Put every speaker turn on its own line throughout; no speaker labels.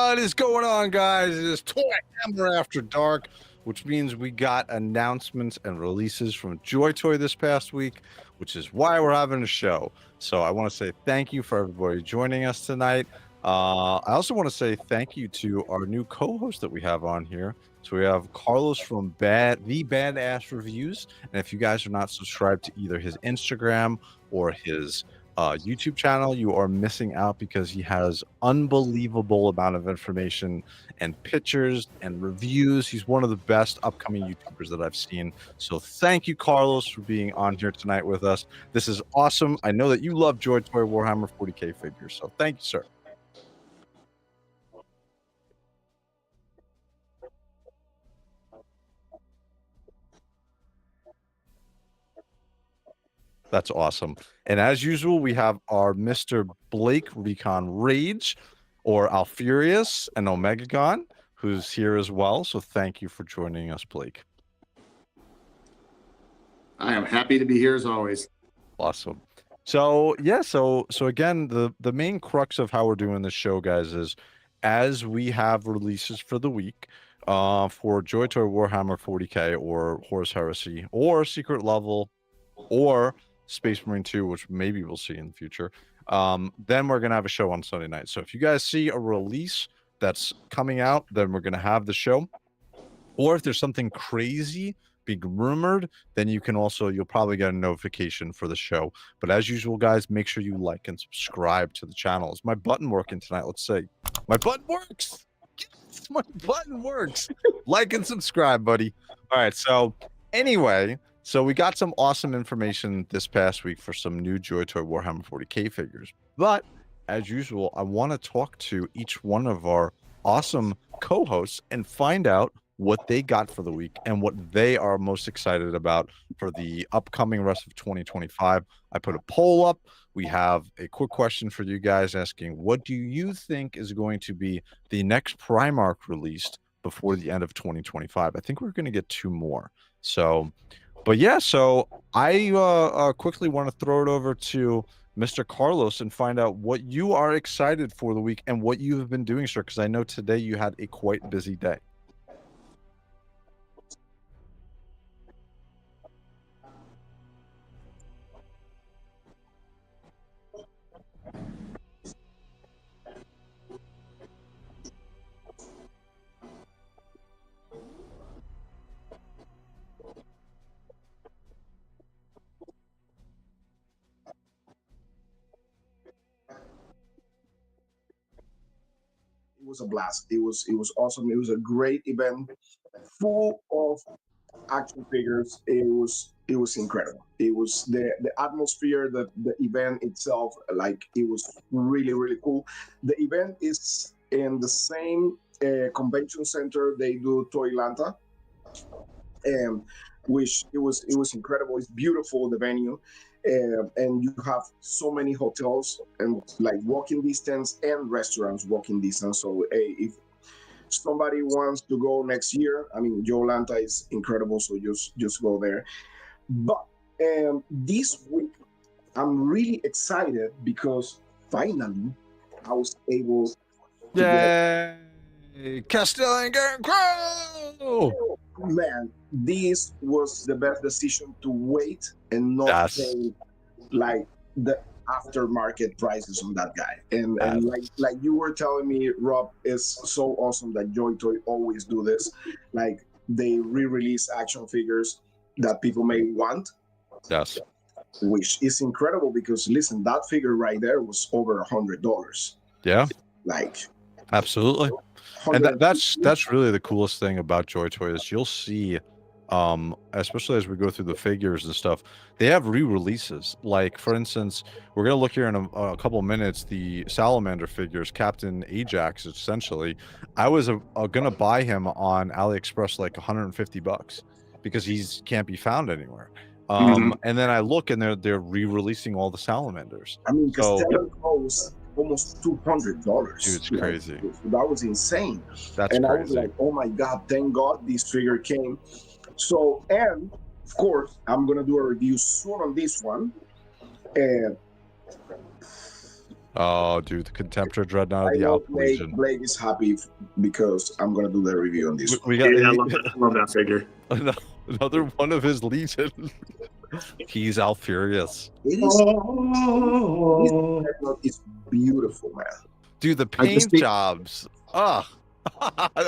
What is going on, guys? It is ToyHammer After Dark, which means we got announcements and releases from JOYTOY this past week, which is why we're having a show. So I want to say thank you for everybody joining us tonight. I also want to say thank you to our new co-host that we have on here. So we have Carlos from The Badass Reviews, and if you guys are not subscribed to either his Instagram or his YouTube channel, you are missing out because he has unbelievable amount of information and pictures and reviews. He's one of the best upcoming YouTubers that I've seen. So thank you, Carlos, for being on here tonight with us. This is awesome. I know that you love JOYTOY Warhammer 40K figures, so thank you, sir. That's awesome. And as usual, we have our Mr. Blake Recon Rage, or Alfurious and Omegagon, who's here as well. So thank you for joining us, Blake.
I am happy to be here as always.
Awesome. So yeah, so again, the main crux of how we're doing this show, guys, is as we have releases for the week, for JOYTOY Warhammer 40K or Horus Heresy or Secret Level or Space Marine 2, which maybe we'll see in the future, then we're gonna have a show on Sunday night. So if you guys see a release that's coming out, then we're gonna have the show. Or if there's something crazy being rumored, then you'll probably get a notification for the show. But as usual, guys, make sure you like and subscribe to the channel. Is my button working tonight? Let's see. My button works. Yes, my button works. Like and subscribe, buddy. All right. So anyway, so we got some awesome information this past week for some new JOYTOY Warhammer 40K figures. But as usual, I want to talk to each one of our awesome co-hosts and find out what they got for the week and what they are most excited about for the upcoming rest of 2025. I put a poll up. We have a quick question for you guys asking, what do you think is going to be the next Primarch released before the end of 2025? I think we're going to get 2 more. So, but yeah, so I quickly want to throw it over to Mr. Carlos and find out what you are excited for the week and what you have been doing, sir, because I know today you had a quite busy day.
It was a blast. It was awesome. It was a great event, full of action figures. It was incredible. It was the atmosphere, the event itself, like it was really cool. The event is in the same convention center they do Toylanta, which it was incredible. It's beautiful, the venue. And you have so many hotels and like walking distance and restaurants walking distance. So if somebody wants to go next year, I mean, Yolanta is incredible, so just go there. But this week, I'm really excited because finally I was able to
Yay! Castellan Crow!
Man, this was the best decision to wait and not pay like the aftermarket prices on that guy. And like you were telling me, Rob, is so awesome that JOYTOY always do this. Like they re-release action figures that people may want.
Yes.
Which is incredible because listen, that figure right there was over $100.
Yeah.
Like
absolutely. And that's really the coolest thing about JOYTOY is you'll see, especially as we go through the figures and stuff, they have re-releases. Like for instance, we're gonna look here in a couple of minutes, the Salamander figures, Captain Ajax. Essentially, I was gonna buy him on AliExpress like $150 because he's can't be found anywhere. And then I look and they're re-releasing all the Salamanders.
I mean, Castellan was almost $200.
Dude, it's crazy.
That was insane.
That's
and
crazy.
I was like, oh my God, thank God this figure came. So, and of course, I'm gonna do a review soon on this one. And
Oh, dude, the Contemptor Dreadnought of
I
the
know
Alpha Legion.
Blake is happy because I'm gonna do the review on this one.
We got
Yeah, I love that figure.
another one of his Legion. He's Alfurious.
It is.
Oh.
It's beautiful, man.
Dude, the
I just
paint
need-
jobs. Ugh.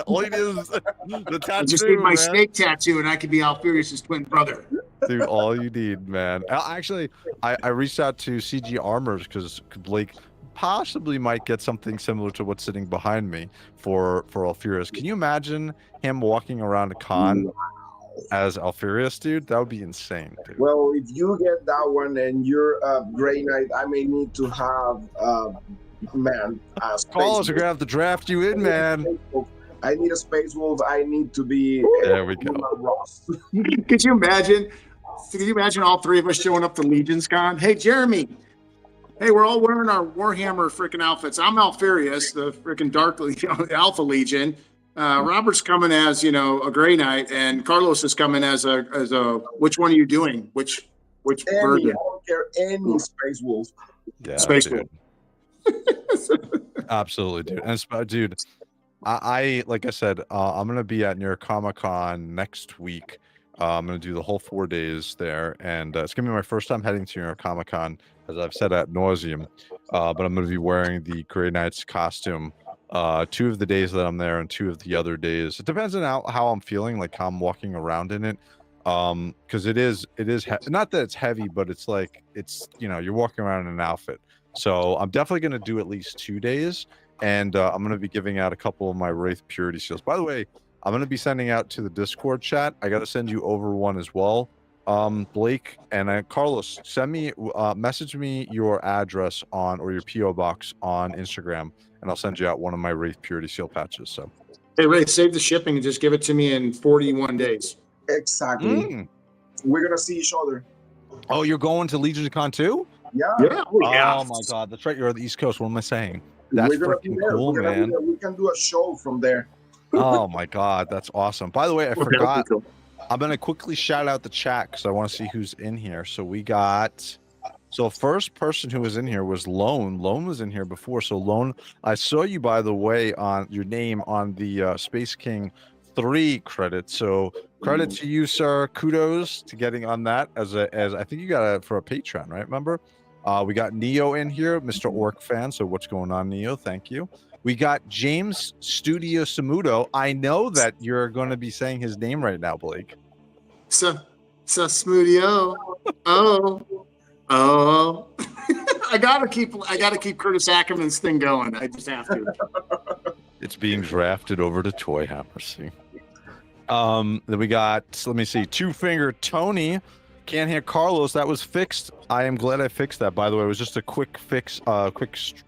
All it is the
I just
tattoo,
need my
man.
snake tattoo, and I could be Alfurious' twin brother.
Dude, all you need, man. Actually, I reached out to CG Armors because Blake possibly might get something similar to what's sitting behind me for Alfurious. Can you imagine him walking around a con as Alfurious, dude? That would be insane, dude.
Well, if you get that one and you're a Grey Knight, I may need to have man.
Carlos, we're gonna have to draft you in, man.
I need a Space Wolf. I need to be.
There we go.
Ross.
Could you imagine? Could you imagine all three of us showing up to Legion's Con? Hey, Jeremy. Hey, we're all wearing our Warhammer freaking outfits. I'm Alfurious, the freaking Alpha Legion. Robert's coming as a Grey Knight, and Carlos is coming as a. Which one are you doing? Which
Any, I
version?
don't care any Space Wolf.
Yeah,
Space
dude. Absolutely, dude. And dude, I like I said, I'm gonna be at New York Comic Con next week. I'm gonna do the whole 4 days there, and it's gonna be my first time heading to New York Comic Con, as I've said ad nauseum. But I'm gonna be wearing the Grey Knight's costume 2 of the days that I'm there, and 2 of the other days. It depends on how I'm feeling, like how I'm walking around in it. Because it is not that it's heavy, but it's like you're walking around in an outfit. So I'm definitely going to do at least 2 days, and I'm going to be giving out a couple of my Wraith Purity Seals. By the way, I'm going to be sending out to the Discord chat. I got to send you over one as well. Blake and Carlos, send me, message me your address or your PO box on Instagram, and I'll send you out one of my Wraith Purity Seal patches. So,
Hey, Ray, save the shipping and just give it to me in 41 days.
Exactly. We're gonna see each other.
Oh, you're going to Legion Con too?
Yeah.
Yeah.
Oh my God, that's right. You're on the East Coast. What am I saying? That's
We're gonna be
freaking
there.
cool,
We're gonna be
man.
there. We can do a show from there.
Oh my God, that's awesome. By the way, I
Okay,
forgot.
cool.
I'm gonna quickly shout out the chat because I want to see who's in here. So we got. So first person who was in here was Lone. Lone was in here before. So Lone, I saw you, by the way, on your name on the Space King 3 credit. So credit to you, sir. Kudos to getting on that as I think you got it for a Patreon, right? Remember? We got Neo in here, Mr. Orc fan. So what's going on, Neo? Thank you. We got James Studio Samudo. I know that you're going to be saying his name right now, Blake.
So Smoothio. Oh. I gotta keep Curtis Ackerman's thing going. I just have to.
It's being drafted over to ToyHammer. See. Then we got, let me see, Two Finger Tony. Can't hear Carlos. That was fixed. I am glad I fixed that. By the way, it was just a quick fix,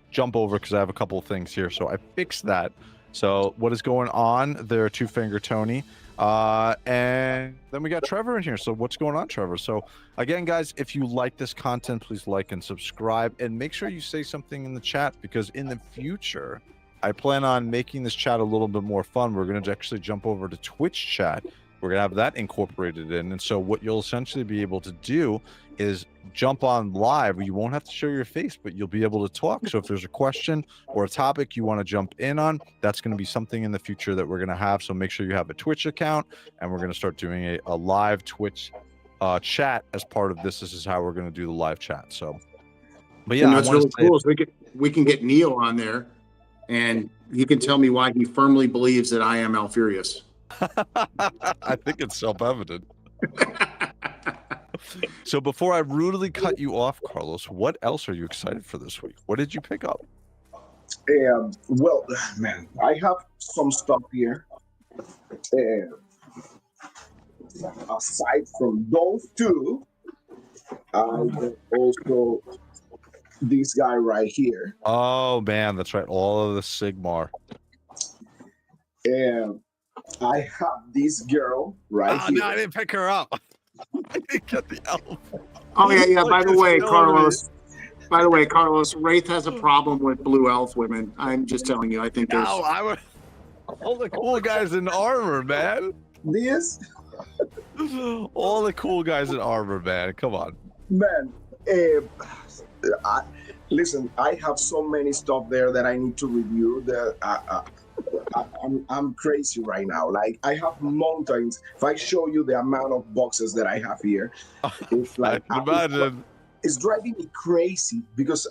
jump over because I have a couple of things here. So I fixed that. So what is going on there, Two Finger Tony? And then we got Trevor in here. So what's going on, Trevor? So again, guys, if you like this content, please like and subscribe, and make sure you say something in the chat, because in the future, I plan on making this chat a little bit more fun. We're going to actually jump over to Twitch chat. We're going to have that incorporated in. And so what you'll essentially be able to do is jump on live. You won't have to show your face, but you'll be able to talk. So if there's a question or a topic you want to jump in on, that's going to be something in the future that we're going to have. So make sure you have a Twitch account, and we're going to start doing a live Twitch chat as part of this. This is how we're going to do the live chat. So, but yeah,
what's really cool is we can get Neo on there, and he can tell me why he firmly believes that I am Alfurious.
I think it's self-evident. So before I rudely cut you off, Carlos, what else are you excited for this week? What did you pick up?
Well, man, I have some stuff here. Aside from those two, also this guy right here.
Oh man, that's right. All of the Sigmar.
And I have this girl right here.
No, I didn't pick her up. I didn't get the elf.
Oh yeah. By the way,
Carlos.
Carlos, Wraith has a problem with blue elf women. I'm just telling you. I think there's.
No, I would. All the cool guys in armor, man.
This
All the cool guys in armor, man. Come on.
man. Listen, I have so many stuff there that I need to review. That I'm crazy right now. Like I have mountains. If I show you the amount of boxes that I have here, it's
I
like
can imagine.
it's driving me crazy because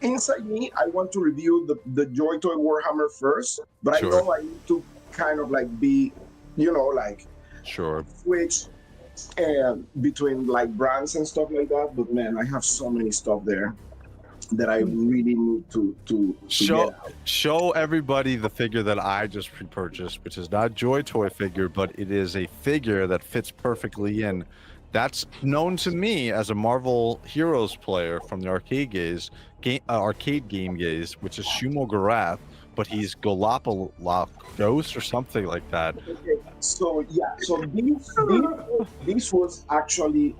inside me, I want to review the JOYTOY Warhammer first, but I
Sure.
know I need to kind of like be, like
Sure.
switch and between like brands and stuff like that. But man, I have so many stuff there that I really need to get out.
Show everybody the figure that I just pre-purchased, which is not JOYTOY figure, but it is a figure that fits perfectly in. That's known to me as a Marvel Heroes player from the arcade game gaze, which is Shumo Garath, but he's Galapagos or something like that.
Okay, so yeah, so this was actually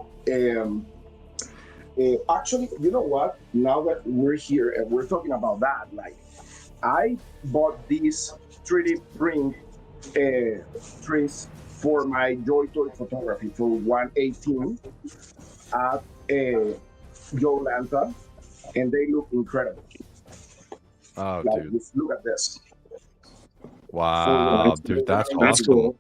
actually, you know what? Now that we're here and we're talking about that, like I bought these 3D print trees for my JOYTOY photography for 118 at Joe Lanta, and they look incredible.
Oh,
Like,
dude!
just look at this.
Wow, dude, that's
That's
awesome.
cool.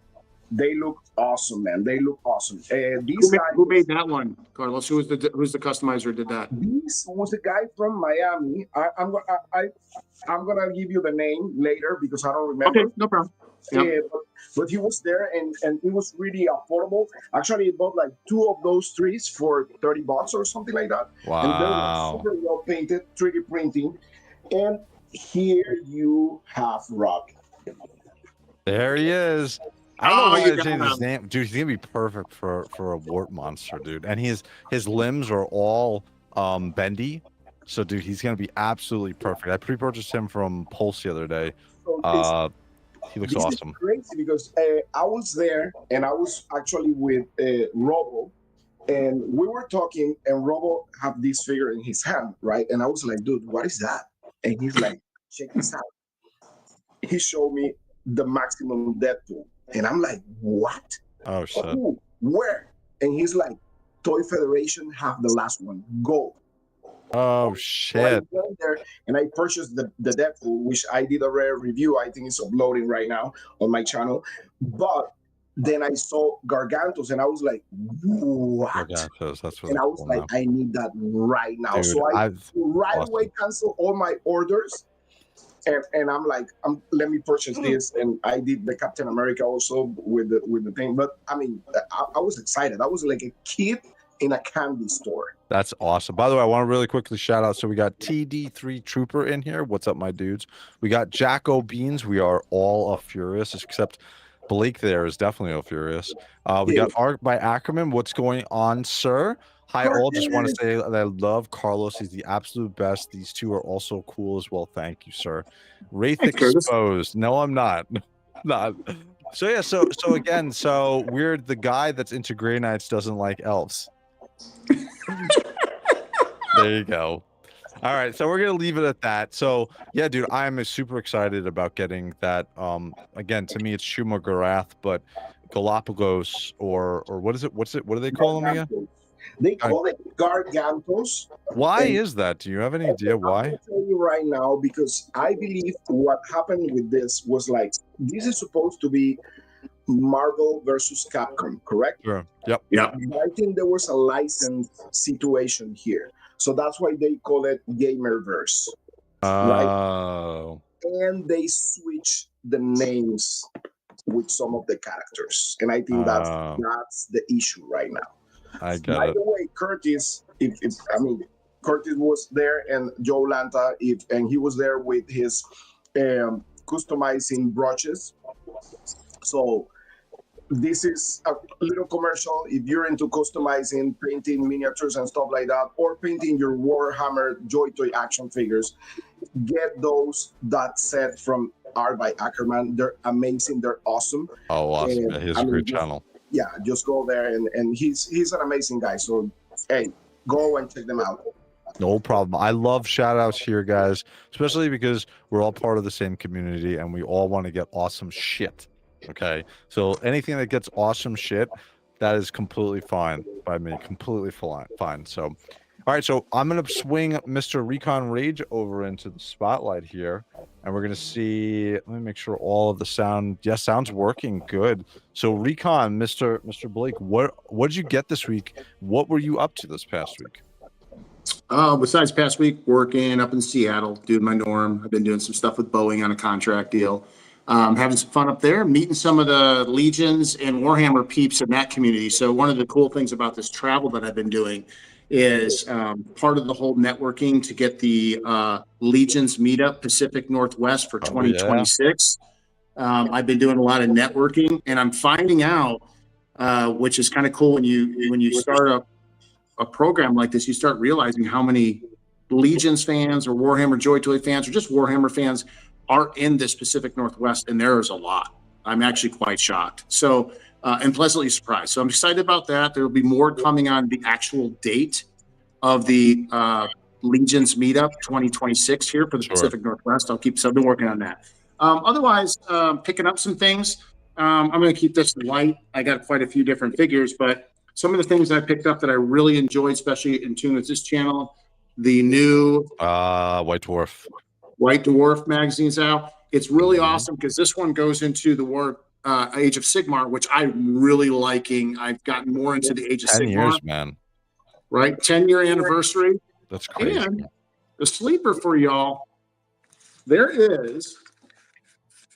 They look awesome, man. They look awesome.
Who made that one, Carlos? Who's the customizer who did that?
This was a guy from Miami. I'm gonna give you the name later because I don't remember.
Okay, no problem. Yep.
But he was there and it was really affordable. Actually, he bought like 2 of those trees for $30 or something like that. And they were
Wow.
super well painted, 3D printing. And here you have Rob.
There he is. I don't know
Oh,
why
you
I
got
changed his
him.
name. Dude, he's gonna be perfect for a wart monster, dude. And his limbs are all bendy. So dude, he's gonna be absolutely perfect. I pre-purchased him from Pulse the other day.
So
He looks
this
awesome.
is crazy because I was there and I was actually with Robo, and we were talking, and Robo had this figure in his hand, right? And I was like, dude, what is that? And he's like, check this out. He showed me the maximum Deathwing, and I'm like, what?
Oh shit.
Who? Where? And he's like, Toy Federation have the last one. Go.
Oh
So I
shit.
went there and I purchased the Deathpool, which I did a rare review. I think it's uploading right now on my channel. But then I saw Gargantos and I was like, what?
Gargantos, that's really
And I was
cool
like,
now.
I need that right now.
Dude,
So I
I've
right
awesome.
away canceled all my orders. And I'm like, let me purchase this. And I did the Captain America also with the thing. But I mean, I was excited. I was like a kid in a candy store.
That's awesome. By the way, I want to really quickly shout out. So we got TD3 Trooper in here. What's up, my dudes? We got Jacko Beans. We are all furious, except Blake there is definitely all furious. We got Art by Ackerman. What's going on, sir? Hi, all. Just want to say that I love Carlos. He's the absolute best. These two are also cool as well. Thank you, sir. Wraith
Thanks, Curtis.
Exposed. No, I'm not. Not. So yeah. So again. So we're the guy that's into Grey Knights doesn't like elves. There you go. All right, so we're gonna leave it at that. So yeah, dude, I'm super excited about getting that. Again, to me, it's Shumo Garath, but Galapagos or what is it? What do they call them again?
They call it Gargantos.
Why
And-
is that? Do you have any idea
I'm
why?
gonna tell you right now because I believe what happened with this was like this is supposed to be Marvel versus Capcom, correct?
Sure. Yep.
Yeah.
But I think there was a license situation here, so that's why they call it Gamerverse,
Oh.
and they switch the names with some of the characters, and I think that's the issue right now.
I get
By
it.
the way, Curtis, Curtis was there, and Joe Lanta, and he was there with his customizing brushes. So this is a little commercial. If you're into customizing, painting miniatures and stuff like that, or painting your Warhammer JOYTOY action figures, get that set from Art by Ackerman. They're amazing. They're awesome.
Oh, awesome.
And,
Yeah, he has
I
a
mean,
great
just-
channel.
Yeah, just go there, and he's an amazing guy. So hey, go and check them out.
No problem. I love shout outs here, guys, especially because we're all part of the same community and we all want to get awesome shit. Okay. So anything that gets awesome shit, that is completely fine by me. Completely fine. So, All right, so I'm gonna swing Mr. Recon Rage over into the spotlight here, and we're gonna see. Let me make sure all of the sound. Yes, sound's working good. So Recon, Mr. Blake, what did you get this week? What were you up to this past week?
Besides past week, working up in Seattle, doing my norm. I've been doing some stuff with Boeing on a contract deal. Having some fun up there, meeting some of the Legions and Warhammer peeps in that community. So one of the cool things about this travel that I've been doing is part of the whole networking to get the Legions meetup Pacific Northwest for 2026. I've been doing a lot of networking, and I'm finding out, which is kind of cool when you start a program like this, you start realizing how many Legions fans or Warhammer JOYTOY fans or just Warhammer fans are in this Pacific Northwest, and there is a lot. I'm actually quite shocked. So, and pleasantly surprised. So I'm excited about that. There will be more coming on the actual date of the Legions meetup 2026 here for the Pacific Northwest. I've been working on that. Otherwise, picking up some things. I'm going to keep this light. I got quite a few different figures, but some of the things I picked up that I really enjoyed, especially in tune with this channel, the new
White
Dwarf magazine's out. It's really awesome because this one goes into the Age of Sigmar, which I'm really liking. I've gotten more into the Age of Sigmar.
10 years, man.
Right? 10-year anniversary.
That's crazy.
And the sleeper for y'all, there is,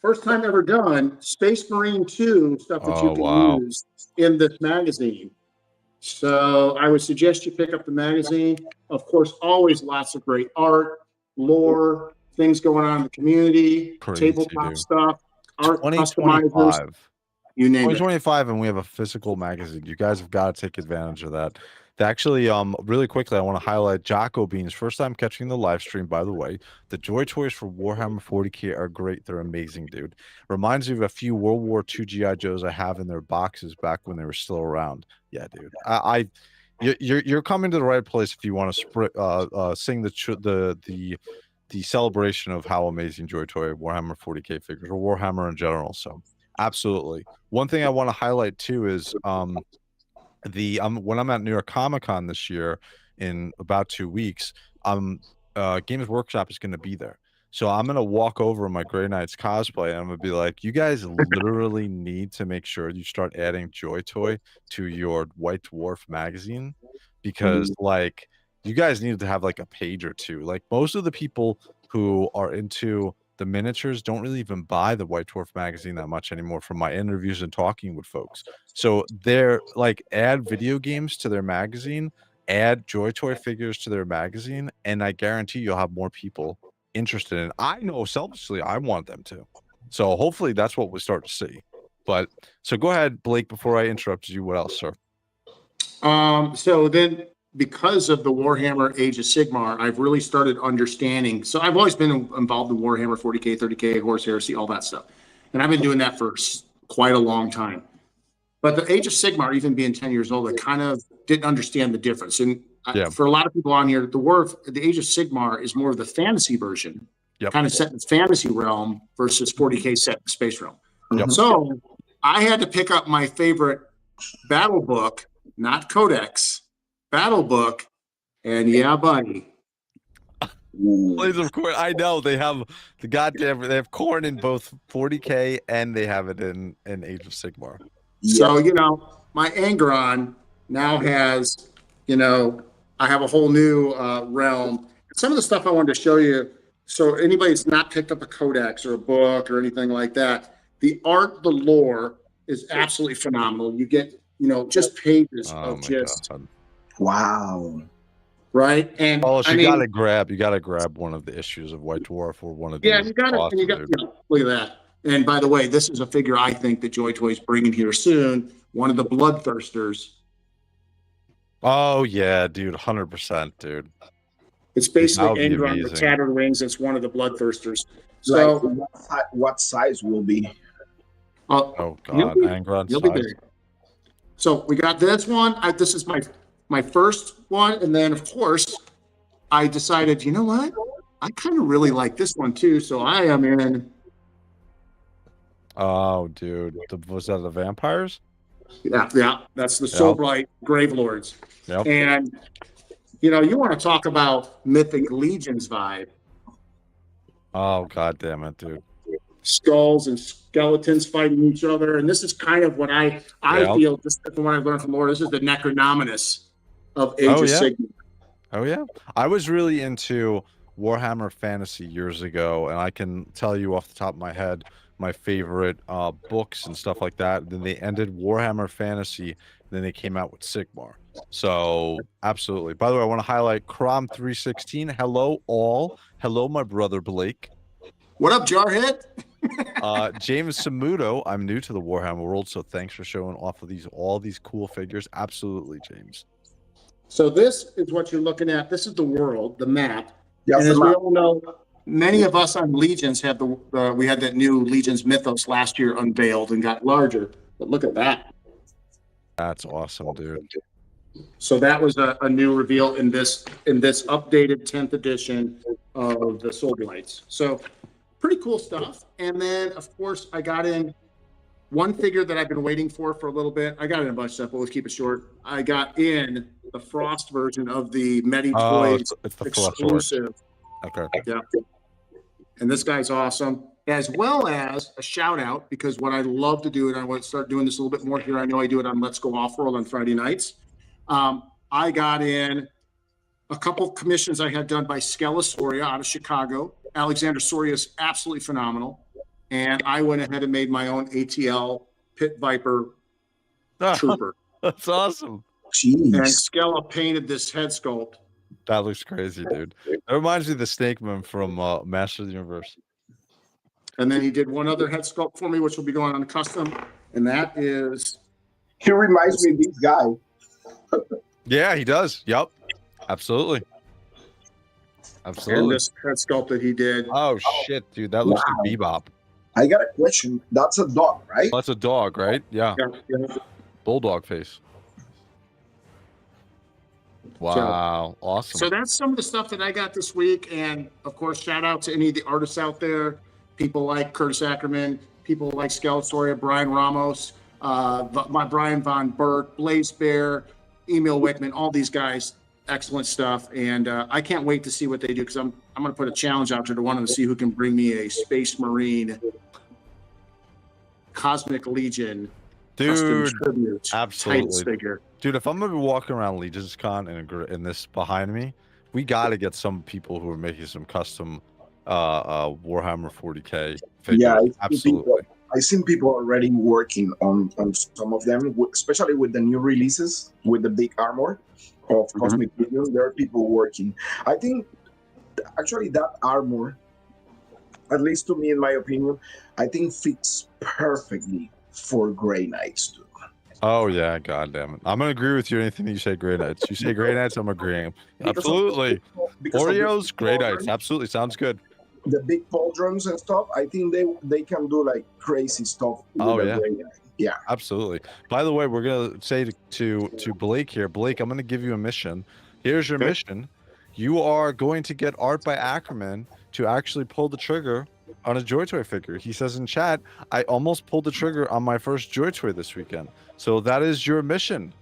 first time ever done, Space Marine 2 stuff that you can use in this magazine. So I would suggest you pick up the magazine. Of course, always lots of great art, lore, things going on in the community, tabletop stuff, art customizers, you name it.
2025, and we have a physical magazine. You guys have got to take advantage of that. Actually, really quickly, I want to highlight Jocko Beans. First time catching the live stream, by the way. The Joy Toys for Warhammer 40K are great. They're amazing, dude. Reminds me of a few World War II GI Joes I have in their boxes back when they were still around. Yeah, dude. You're coming to the right place if you want to sing the celebration of how amazing Joy Toy Warhammer 40K figures or Warhammer in general. So, absolutely. One thing I want to highlight too is when I'm at New York Comic Con this year in about 2 weeks, Games Workshop is going to be there. So I'm going to walk over in my Grey Knights cosplay and I'm going to be like, you guys literally need to make sure you start adding Joy Toy to your White Dwarf magazine, because like you guys need to have like a page or two. Like most of the people who are into the miniatures don't really even buy the White Dwarf magazine that much anymore from my interviews and talking with folks. So they're like, add video games to their magazine, add Joy Toy figures to their magazine, and I guarantee you'll have more people interested in it. I know selfishly I want them to. So hopefully that's what we start to see. But so go ahead, Blake, before I interrupt you, what else, sir?
So then, because of the Warhammer Age of Sigmar, I've really started understanding. So I've always been involved in Warhammer 40K, 30K, Horse Heresy, all that stuff. And I've been doing that for quite a long time. But the Age of Sigmar, even being 10 years old, I kind of didn't understand the difference. And for a lot of people on here, the Age of Sigmar is more of the fantasy version, kind of set in the fantasy realm versus 40K set in the space realm. So I had to pick up my favorite battle book, not codex, battle book, and yeah, buddy.
Blaze of Corn. I know they have they have corn in both 40K and they have it in Age of Sigmar.
So, my Angron now has, I have a whole new realm. Some of the stuff I wanted to show you, so anybody that's not picked up a codex or a book or anything like that, the art, the lore is absolutely phenomenal. You get, just pages of just...
God.
Wow.
Right? And
you gotta grab one of the issues of White Dwarf or one of the
you got look at that. And by the way, this is a figure I think that Joy Toy is bringing here soon. One of the Bloodthirsters.
Oh yeah, dude, 100%, dude.
It's basically Angron with tattered wings. It's one of the Bloodthirsters. So,
what size will be?
Oh God, Angron size.
So we got this one. This is my first one, and then of course, I decided, you know what? I kind of really like this one too. So I am in.
Oh, dude, was that the vampires?
Yeah, that's the Soulblight Gravelords.
Yep.
And You know, you want to talk about Mythic Legions vibe.
Oh, god damn it, dude.
Skulls and skeletons fighting each other. And this is kind of what I feel, just from what I've learned from Lord, this is the Necronominus of Age of Sigmar.
Oh, yeah. I was really into Warhammer Fantasy years ago, and I can tell you off the top of my head my favorite books and stuff like that. Then they ended Warhammer Fantasy, and then they came out with Sigmar. So, absolutely. By the way, I want to highlight Crom316. Hello, all. Hello, my brother Blake.
What up, Jarhead?
James Samuto, I'm new to the Warhammer world, so thanks for showing off of all these cool figures. Absolutely, James.
So this is what you're looking at. This is the world, the map.
Yes,
and as we all know, many of us on Legions have we had that new Legions mythos last year unveiled and got larger. But look at that.
That's awesome, dude.
So that was a new reveal in this updated 10th edition of the Soul Blights. So pretty cool stuff. And then, of course, I got in one figure that I've been waiting for a little bit. I got in a bunch of stuff, but let's keep it short. I got in the Frost version of the Medi-Toys
it's the
exclusive.
Okay.
Yeah. And this guy's awesome, as well as a shout out, because what I love to do, and I want to start doing this a little bit more here. I know I do it on Let's Go Off-World on Friday nights. I got in a couple of commissions I had done by Skella Soria out of Chicago. Alexander Soria is absolutely phenomenal. And I went ahead and made my own ATL Pit Viper Trooper.
That's awesome.
Jeez.
And Skella painted this head sculpt.
That looks crazy, dude. That reminds me of the Snake Man from Master of the Universe.
And then he did one other head sculpt for me, which will be going on custom. And that is...
He reminds me of this guy.
Yeah, he does. Yep. Absolutely.
And
Absolutely.
this head sculpt that he did.
Oh, shit, dude. That looks like Bebop.
I got a question. That's a dog, right?
That's a dog, right? Yeah.
Yeah.
Bulldog face. Wow. Awesome.
So that's some of the stuff that I got this week. And of course, shout out to any of the artists out there, people like Curtis Ackerman, people like Skelestoria, Brian Ramos, my Brian Von Burke, Blaze Bear, Emil Wickman, all these guys, excellent stuff. And I can't wait to see what they do, because I'm going to put a challenge out there to one of them to see who can bring me a Space Marine Cosmic Legion custom tribute Titans figure.
Dude, if I'm gonna be walking around Legions Con and this behind me, we got to get some people who are making some custom Warhammer 40K figures. Yeah, absolutely.
I've seen people already working on some of them, especially with the new releases with the big armor of Cosmic Legion. There are people working. I think actually that armor, at least to me, in my opinion, I think fits perfectly for Grey Knights too.
Oh yeah, god damn it! I'm gonna agree with you. Anything that you say, Grey Knights. You say Grey Knights, I'm agreeing. Absolutely. Oreos, Grey Knights. Absolutely, sounds good.
The big pauldrons and stuff. I think they can do like crazy stuff.
Oh yeah.
Yeah,
absolutely. By the way, we're gonna say to Blake here. Blake, I'm gonna give you a mission. Here's your mission. You are going to get art by Ackerman to actually pull the trigger on a JOYTOY figure. He says in chat, I almost pulled the trigger on my first JOYTOY this weekend. So that is your mission,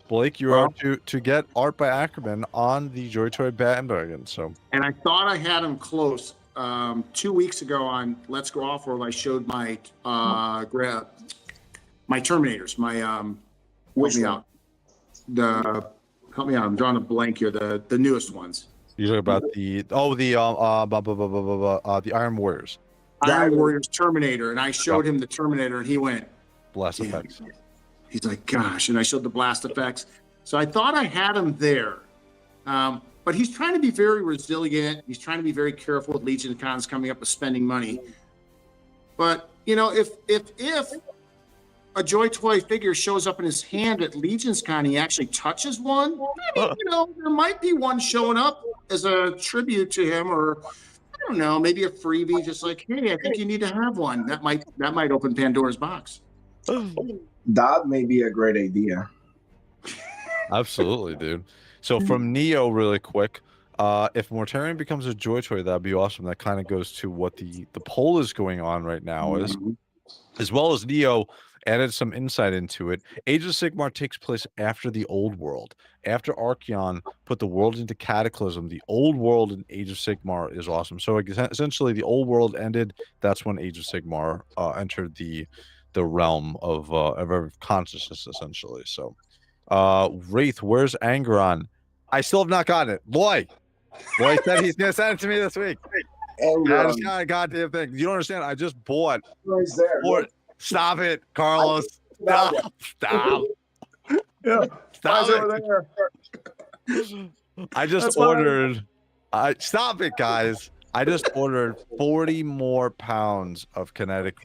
Blake. You are to get art by Ackerman on the JOYTOY bandwagon. So, and
I thought I had him close. 2 weeks ago on Let's Go Off-World, I showed my my Terminators. My help me out. Help me out. I'm drawing a blank here. The newest ones.
You're talking about the Iron Warriors.
Iron Warriors Terminator, and I showed him the Terminator, and he went
blast effects.
He's like, gosh, and I showed the blast effects. So I thought I had him there, but he's trying to be very resilient. He's trying to be very careful with Legion Cons coming up with spending money. But you know, if a JOYTOY figure shows up in his hand at Legion's Con, he actually touches one. I mean, you know, there might be one showing up as a tribute to him, or I don't know, maybe a freebie, just like, hey, I think you need to have one. That might open Pandora's box.
That may be a great idea.
Absolutely, dude. So from Neo, really quick, if Mortarion becomes a JOYTOY, that'd be awesome. That kind of goes to what the poll is going on right now is, as well as Neo added some insight into it. Age of Sigmar takes place after the old world. After Archeon put the world into Cataclysm, the old world in Age of Sigmar is awesome. So essentially, the old world ended. That's when Age of Sigmar entered the realm of consciousness, essentially. So, Wraith, where's Angron? I still have not gotten it. Loy said he's gonna send it to me this week.
And
I just got a goddamn thing. You don't understand? I just bought.
right there.
Bought Stop it, Carlos. Stop. Stop.
Yeah.
Stop
Eyes over
it. I just
That's fine.
ordered. Stop it, guys. I just ordered 40 more pounds of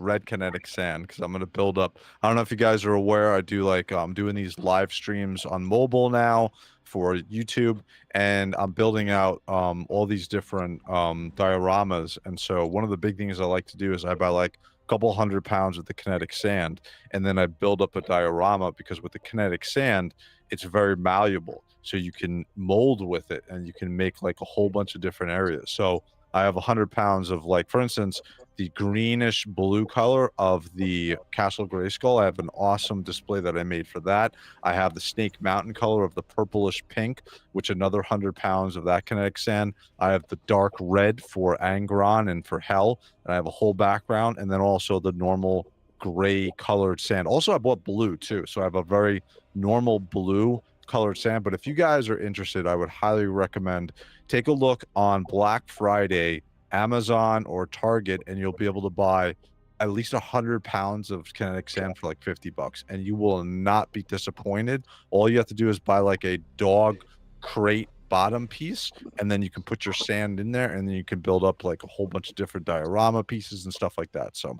red kinetic sand because I'm gonna build up. I don't know if you guys are aware. I do like I'm doing these live streams on mobile now for YouTube, and I'm building out all these different dioramas. And so one of the big things I like to do is I buy like a couple hundred pounds of the kinetic sand, and then I build up a diorama because with the kinetic sand, it's very malleable. So you can mold with it, and you can make like a whole bunch of different areas. So I have 100 pounds of, like, for instance, the greenish blue color of the Castle Grayskull. I have an awesome display that I made for that. I have the Snake Mountain color of the purplish pink, which another 100 pounds of that kinetic sand. I have the dark red for Angron and for Hell, and I have a whole background, and then also the normal gray colored sand. Also, I bought blue too, so I have a very normal blue colored sand. But if you guys are interested, I would highly recommend take a look on Black Friday, Amazon or Target, and you'll be able to buy at least 100 pounds of kinetic sand for like $50, and you will not be disappointed. All you have to do is buy like a dog crate bottom piece, and then you can put your sand in there, and then you can build up like a whole bunch of different diorama pieces and stuff like that. So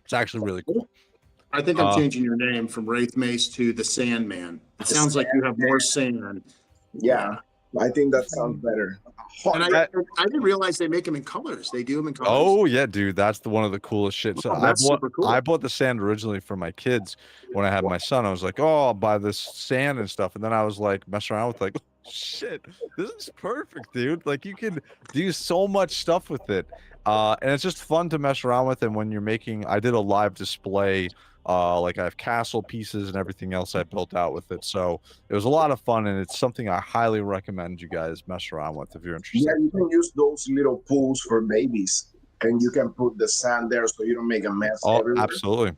it's actually really cool.
I think I'm changing your name from WraithMace to the Sandman. It sounds like you have more sand.
Yeah, I think that sounds better.
And I didn't realize they make them in colors. They do them in colors.
Oh yeah, dude, that's one of the coolest shit. So
that's super cool.
I bought the sand originally for my kids when I had my son. I was like, oh, I'll buy this sand and stuff, and then I was like messing around with like, oh, shit, this is perfect, dude. Like you can do so much stuff with it, and it's just fun to mess around with. And when you're making, I did a live display. Like I have castle pieces and everything else I built out with it. So it was a lot of fun, and it's something I highly recommend you guys mess around with if you're interested.
Yeah, you can use those little pools for babies, and you can put the sand there so you don't make a mess.
Oh,
everywhere.
absolutely.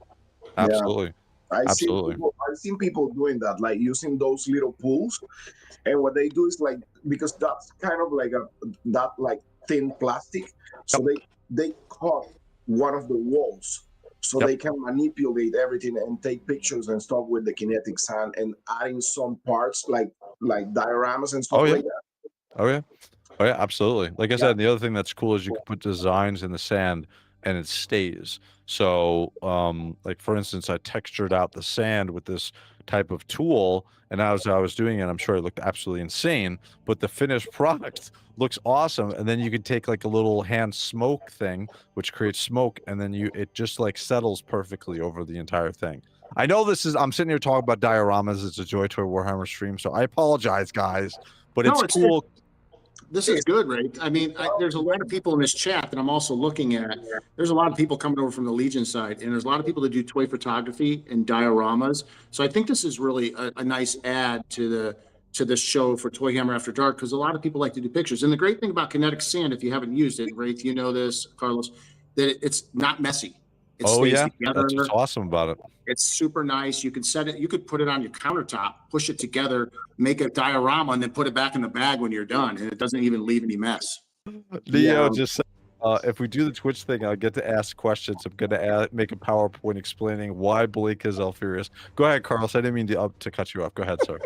Absolutely.
Yeah.
Absolutely.
I've seen people doing that, like using those little pools. And what they do is like, because that's kind of like that like thin plastic. So they cut one of the walls. So they can manipulate everything and take pictures and stuff with the kinetic sand and adding some parts like dioramas and stuff like that.
Oh yeah. Oh yeah, absolutely. Like I said, the other thing that's cool is you can put designs in the sand and it stays. So like for instance, I textured out the sand with this type of tool, and as I was doing it, I'm sure it looked absolutely insane, but the finished product looks awesome. And then you can take like a little hand smoke thing, which creates smoke, and then it just like settles perfectly over the entire thing. I know I'm sitting here talking about dioramas. It's a JOYTOY Warhammer stream, so I apologize, guys, but it's cool.
This is good, right? I mean, there's a lot of people in this chat that I'm also looking at. There's a lot of people coming over from the Legion side, and there's a lot of people that do toy photography and dioramas. So I think this is really a nice add to this show for ToyHammer After Dark, because a lot of people like to do pictures. And the great thing about kinetic sand, if you haven't used it, Wraith, you know this, Carlos, that it's not messy. It stays together.
That's what's awesome about it.
It's super nice. You can set it, you could put it on your countertop, push it together, make a diorama, and then put it back in the bag when you're done, and it doesn't even leave any mess.
Leo just said, if we do the Twitch thing, I'll get to ask questions. I'm going to make a PowerPoint explaining why Blake is Alfurious. Go ahead, Carlos. I didn't mean to cut you off. Go ahead, sir.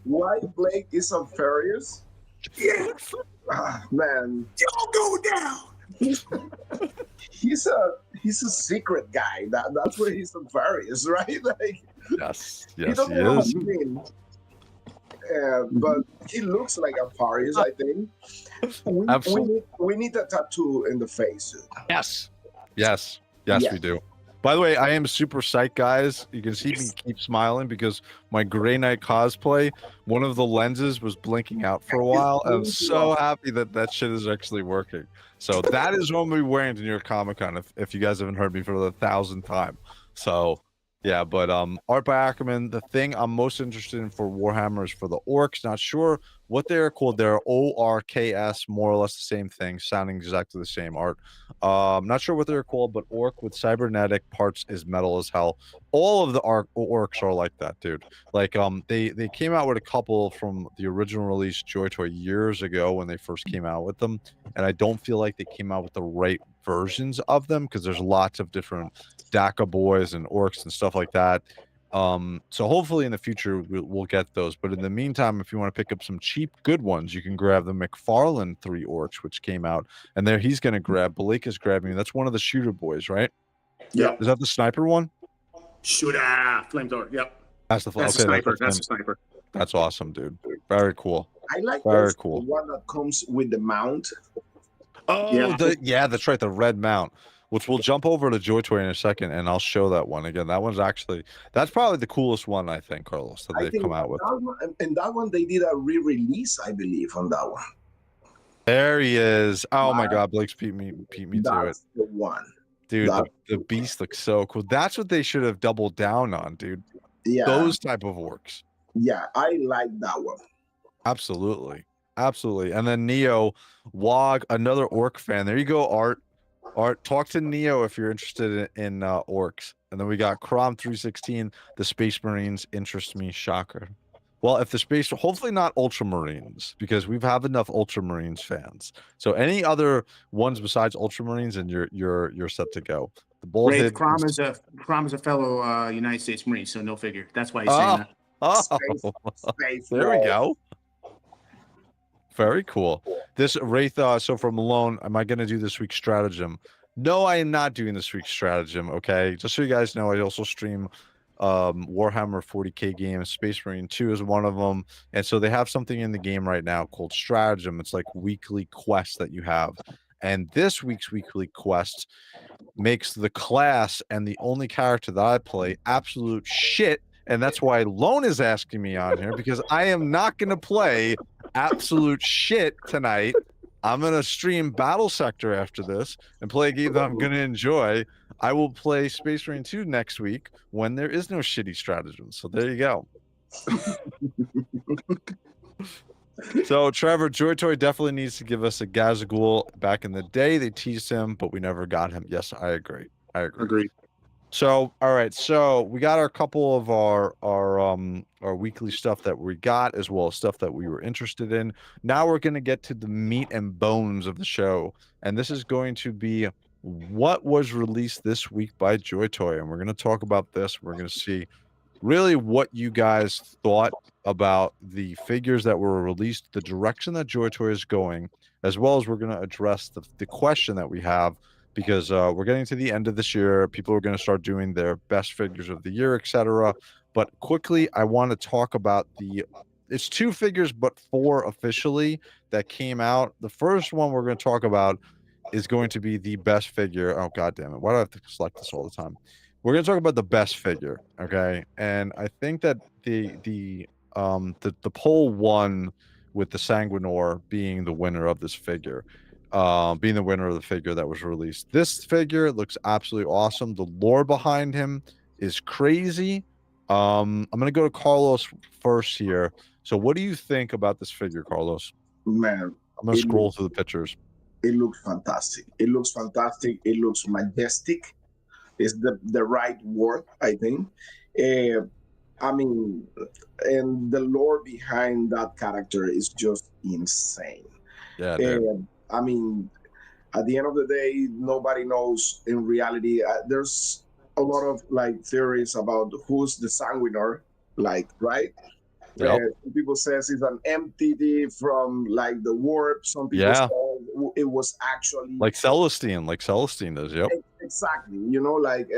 Why Blake is Alfurious?
Yes.
Man,
y'all go down.
He's a secret guy. That's where he's Alfurious, right? Like,
yes,
he is. But he looks like Alfurious, I think.
Absolutely.
We need a tattoo in the face.
Yes, we do. By the way, I am super psyched, guys. You can see me keep smiling because my Grey Knight cosplay, one of the lenses was blinking out for a while. And I'm so happy that that shit is actually working. So that is what I'm going to be wearing to New York Comic Con if you guys haven't heard me for the 1,000th time. So yeah, but art by Ackerman. The thing I'm most interested in for Warhammer is for the orcs. Not sure what they're called. They're ORKS, more or less the same thing, sounding exactly the same art. Not sure what they're called, but orc with cybernetic parts is metal as hell. All of the orcs are like that, dude. Like they came out with a couple from the original release JOYTOY years ago when they first came out with them, and I don't feel like they came out with the right versions of them because there's lots of different DACA boys and orcs and stuff like that. So hopefully in the future we'll get those. But in the meantime, if you want to pick up some cheap good ones, you can grab the McFarlane 3 orcs, which came out, and there he's going to grab. Blake is grabbing. That's one of the shooter boys, right?
Yep.
Is that the sniper one?
Shooter, flamethrower. Yep.
That's the
That's
okay,
a sniper.
that's
That's a sniper.
That's awesome, dude. Very cool.
I like
Very
the
cool.
one that comes with the mount.
Oh, yeah, that's right. The red mount, which we'll jump over to JOYTOY in a second, and I'll show that one again. That one's actually that's probably the coolest one, I think, Carlos, that they've come out with.
And that one they did a re-release, I believe, on that one.
There he is. Oh my God, Blake's beat me to it.
That's the one.
Dude, the beast looks so cool. That's what they should have doubled down on, dude.
Yeah.
Those type of orcs.
Yeah, I like that one.
Absolutely. Absolutely. And then Neo, Wog, another orc fan. There you go, Art. Art, talk to Neo if you're interested in orcs. And then we got Crom 316, the Space Marines interest me, shocker. Well, if the space, hopefully not Ultramarines, because we've have enough Ultramarines fans. So any other ones besides Ultramarines, and you're set to go. The bullhead.
Crom is a fellow United States Marine, so no figure. That's why he's saying that.
Oh,
Space
there we go. Very cool. This Wraith, so from Malone, am I going to do this week's stratagem? No, I am not doing this week's stratagem, okay? Just so you guys know, I also stream Warhammer 40K games. Space Marine 2 is one of them. And so they have something in the game right now called stratagem. It's like weekly quests that you have. And this week's weekly quest makes the class and the only character that I play absolute shit. And that's why Lone is asking me on here, because I am not going to play absolute shit tonight. I'm going to stream Battle Sector after this and play a game that I'm going to enjoy. I will play Space Marine 2 next week when there is no shitty stratagem. So there you go. So Trevor, JOYTOY definitely needs to give us a Gazagul. Back in the day, they teased him, but we never got him. Yes, I agree.
Agreed.
So, all right. So we got our couple of our weekly stuff that we got, as well as stuff that we were interested in. Now we're going to get to the meat and bones of the show. And this is going to be what was released this week by JOYTOY. And we're going to talk about this. We're going to see really what you guys thought about the figures that were released, the direction that JOYTOY is going, as well as we're going to address the question that we have, because we're getting to the end of this year. People are going to start doing their best figures of the year, etc. But quickly, I want to talk about it's 2 figures, but 4 officially that came out. The first one we're going to talk about is going to be the best figure. Oh, God damn it. Why do I have to select this all the time? We're going to talk about the best figure, okay? And I think that the poll won with the Sanguinor being the winner of this figure. Being the winner of the figure that was released. This figure looks absolutely awesome. The lore behind him is crazy. I'm going to go to Carlos first here. So what do you think about this figure, Carlos?
Man,
I'm going to scroll through the pictures.
It looks fantastic. It looks fantastic. It looks majestic. Is the right word, I think. I mean, and the lore behind that character is just insane.
Yeah,
I mean, at the end of the day, nobody knows in reality. There's a lot of like theories about who's the Sanguinor, like, right?
Yep.
Some people says it's an MTD from like the warp. Some people say it was actually
like Celestine does. Yep.
Exactly. You know, like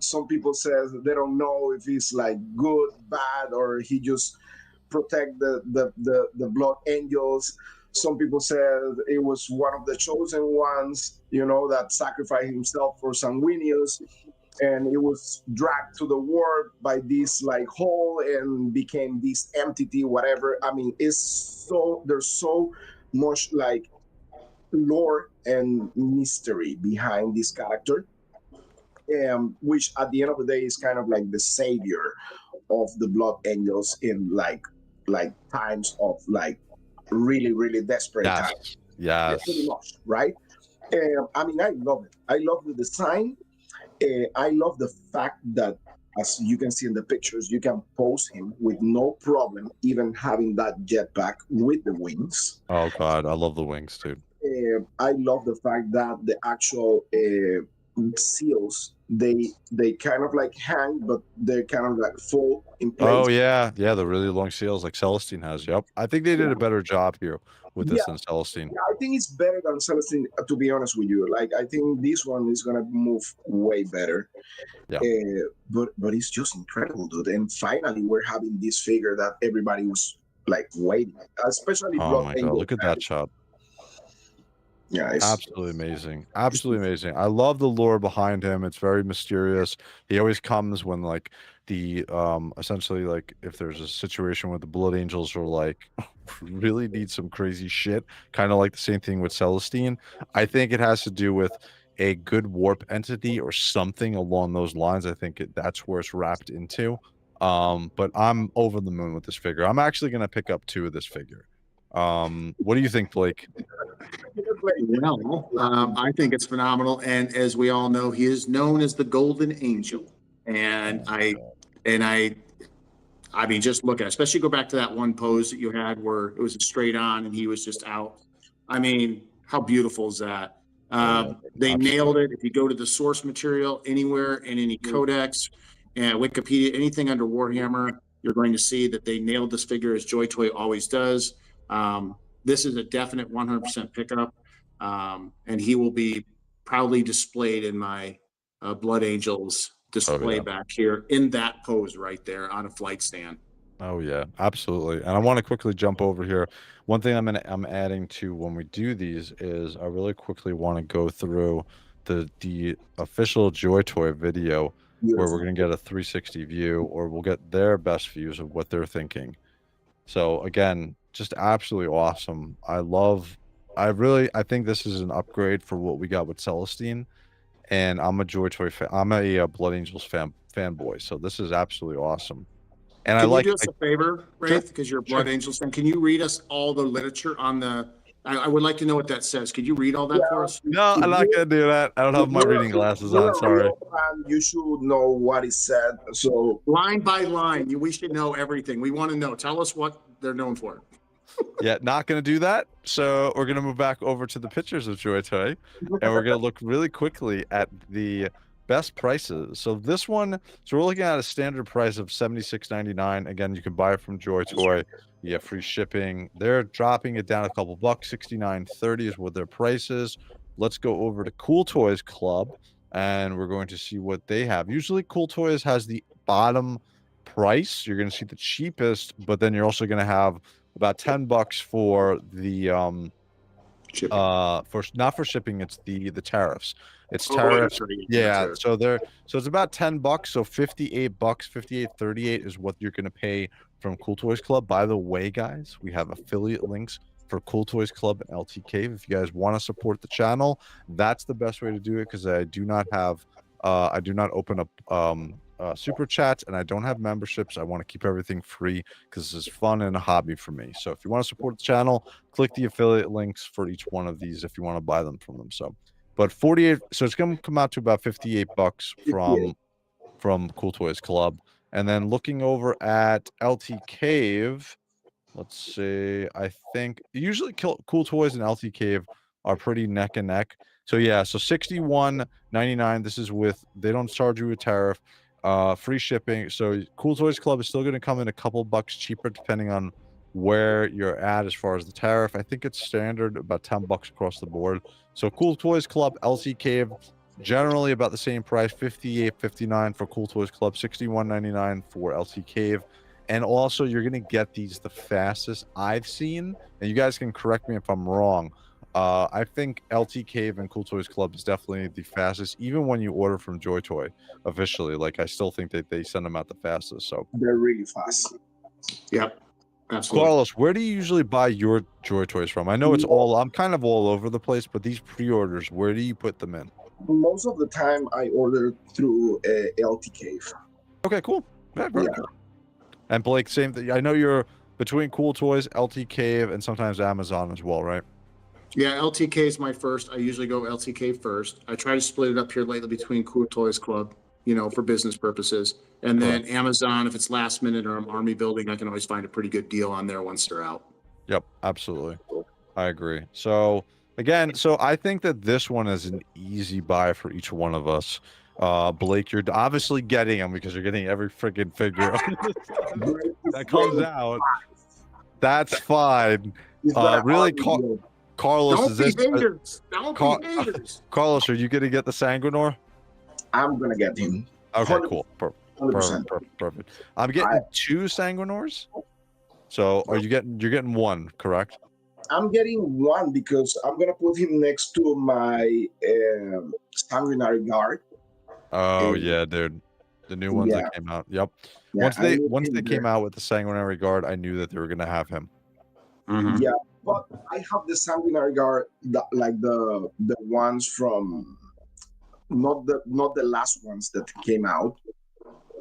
some people says they don't know if he's like good, bad, or he just protect the blood angels. Some people said it was one of the chosen ones, you know, that sacrificed himself for Sanguinius. and it was dragged to the world by this like hole and became this entity, whatever. I mean, there's so much like lore and mystery behind this character, which at the end of the day is kind of like the savior of the Blood Angels in like times of like really desperate times.
Yes.
Pretty much, right? I mean, I love it. I love the design. I love the fact that, as you can see in the pictures, you can pose him with no problem, even having that jetpack with the wings.
Oh God, I love the wings, dude.
I love the fact that the actual seals they kind of like hang, but they're kind of like full in place.
Oh yeah, the really long seals like Celestine has. Yep, I think they did a better job here with this than Celestine.
Yeah, I think it's better than Celestine, to be honest with you. Like, I think this one is gonna move way better.
Yeah.
But it's just incredible, dude. And finally, we're having this figure that everybody was like waiting, especially.
Oh my God, look at that shot.
Yeah, it's
absolutely amazing. Absolutely amazing. I love the lore behind him. It's very mysterious. He always comes when like the essentially like if there's a situation where the Blood Angels are like really need some crazy shit, kind of like the same thing with Celestine. I think it has to do with a good warp entity or something along those lines. I think that's where it's wrapped into. But I'm over the moon with this figure. I'm actually going to pick up 2 of this figure. What do you think, Blake?
Well, I think it's phenomenal, and as we all know, he is known as the Golden Angel. And I mean, just look at it, especially go back to that one pose that you had where it was a straight on and he was just out. I mean, how beautiful is that? They nailed it. If you go to the source material anywhere in any codex and Wikipedia, anything under Warhammer, you're going to see that they nailed this figure as JOYTOY always does. This is a definite 100% pickup, and he will be proudly displayed in my Blood Angels display back here in that pose right there on a flight stand.
Oh yeah, absolutely. And I want to quickly jump over here. One thing I'm adding to when we do these is I really quickly want to go through the official JOYTOY video where we're going to get a 360 view, or we'll get their best views of what they're thinking. So again, just absolutely awesome. I think this is an upgrade for what we got with Celestine, and I'm a JOYTOY fan. I'm a Blood Angels fanboy, so this is absolutely awesome. And
can you do us a favor, Wraith, because you're a Blood Angels fan? Can you read us all the literature on the? I would like to know what that says. Could you read all that for us?
No, I'm not gonna do that. I don't have my reading glasses on. Sorry.
You should know what is said. So
line by line, we should know everything. We want to know. Tell us what they're known for.
Yeah, not going to do that. So we're going to move back over to the pictures of JOYTOY, and we're going to look really quickly at the best prices. So this one, so we're looking at a standard price of $76.99. Again, you can buy it from JOYTOY. You get free shipping. They're dropping it down a couple bucks. $69.30 is what their price is. Let's go over to Cool Toys Club, and we're going to see what they have. Usually Cool Toys has the bottom price. You're going to see the cheapest, but then you're also going to have about $10 for the not for shipping, it's the tariffs. It's tariffs. Yeah, so it's about $10. So $58, $58.38 is what you're going to pay from Cool Toys Club. By the way, guys, we have affiliate links for Cool Toys Club and LT Cave. If you guys want to support the channel, that's the best way to do it, because I do not open up super chats, and I don't have memberships. I want to keep everything free because this is fun and a hobby for me. So if you want to support the channel, click the affiliate links for each one of these if you want to buy them from them. So, but 48, so it's going to come out to about $58 from Cool Toys Club. And then looking over at LT Cave, let's see, I think usually Cool Toys and LT Cave are pretty neck and neck. So yeah, so $61.99. This is with, they don't charge you a tariff. Free shipping. So Cool Toys Club is still going to come in a couple bucks cheaper depending on where you're at as far as the tariff. I think it's standard about $10 across the board. So Cool Toys Club, LC Cave, generally about the same price, $58.59 for Cool Toys Club, $61.99 for LC Cave. And also you're going to get these the fastest I've seen, and you guys can correct me if I'm wrong. I think LT Cave and Cool Toys Club is definitely the fastest, even when you order from JOYTOY officially. Like, I still think that they send them out the fastest. So
They're really fast.
Yep. Absolutely.
Carlos, where do you usually buy your JOYTOYs from? I know I'm kind of all over the place, but these pre-orders, where do you put them in?
Most of the time, I order through LT Cave.
Okay, cool. Very cool. And Blake, same thing. I know you're between Cool Toys, LT Cave, and sometimes Amazon as well, right?
Yeah, LTK is my first. I usually go LTK first. I try to split it up here lately between Cool Toys Club, for business purposes. And then Amazon, if it's last minute or I'm army building, I can always find a pretty good deal on there once they're out.
Yep, absolutely. I agree. So again, I think that this one is an easy buy for each one of us. Blake, you're obviously getting them because you're getting every freaking figure that comes out. That's fine. Really, Carlos,
Don't
is
be
this
haters. Don't be haters.
Carlos, are you gonna get the Sanguinor?
I'm gonna get him.
Okay, cool. Perfect. I'm getting 2 Sanguinors. So you're getting one, correct?
I'm getting one because I'm gonna put him next to my Sanguinary Guard.
Oh yeah, dude. The new ones that came out. Yep. Once they came out with the Sanguinary Guard, I knew that they were gonna have him.
Mm-hmm.
Yeah, but I have the Sanguinary Guard, like the ones from not the last ones that came out,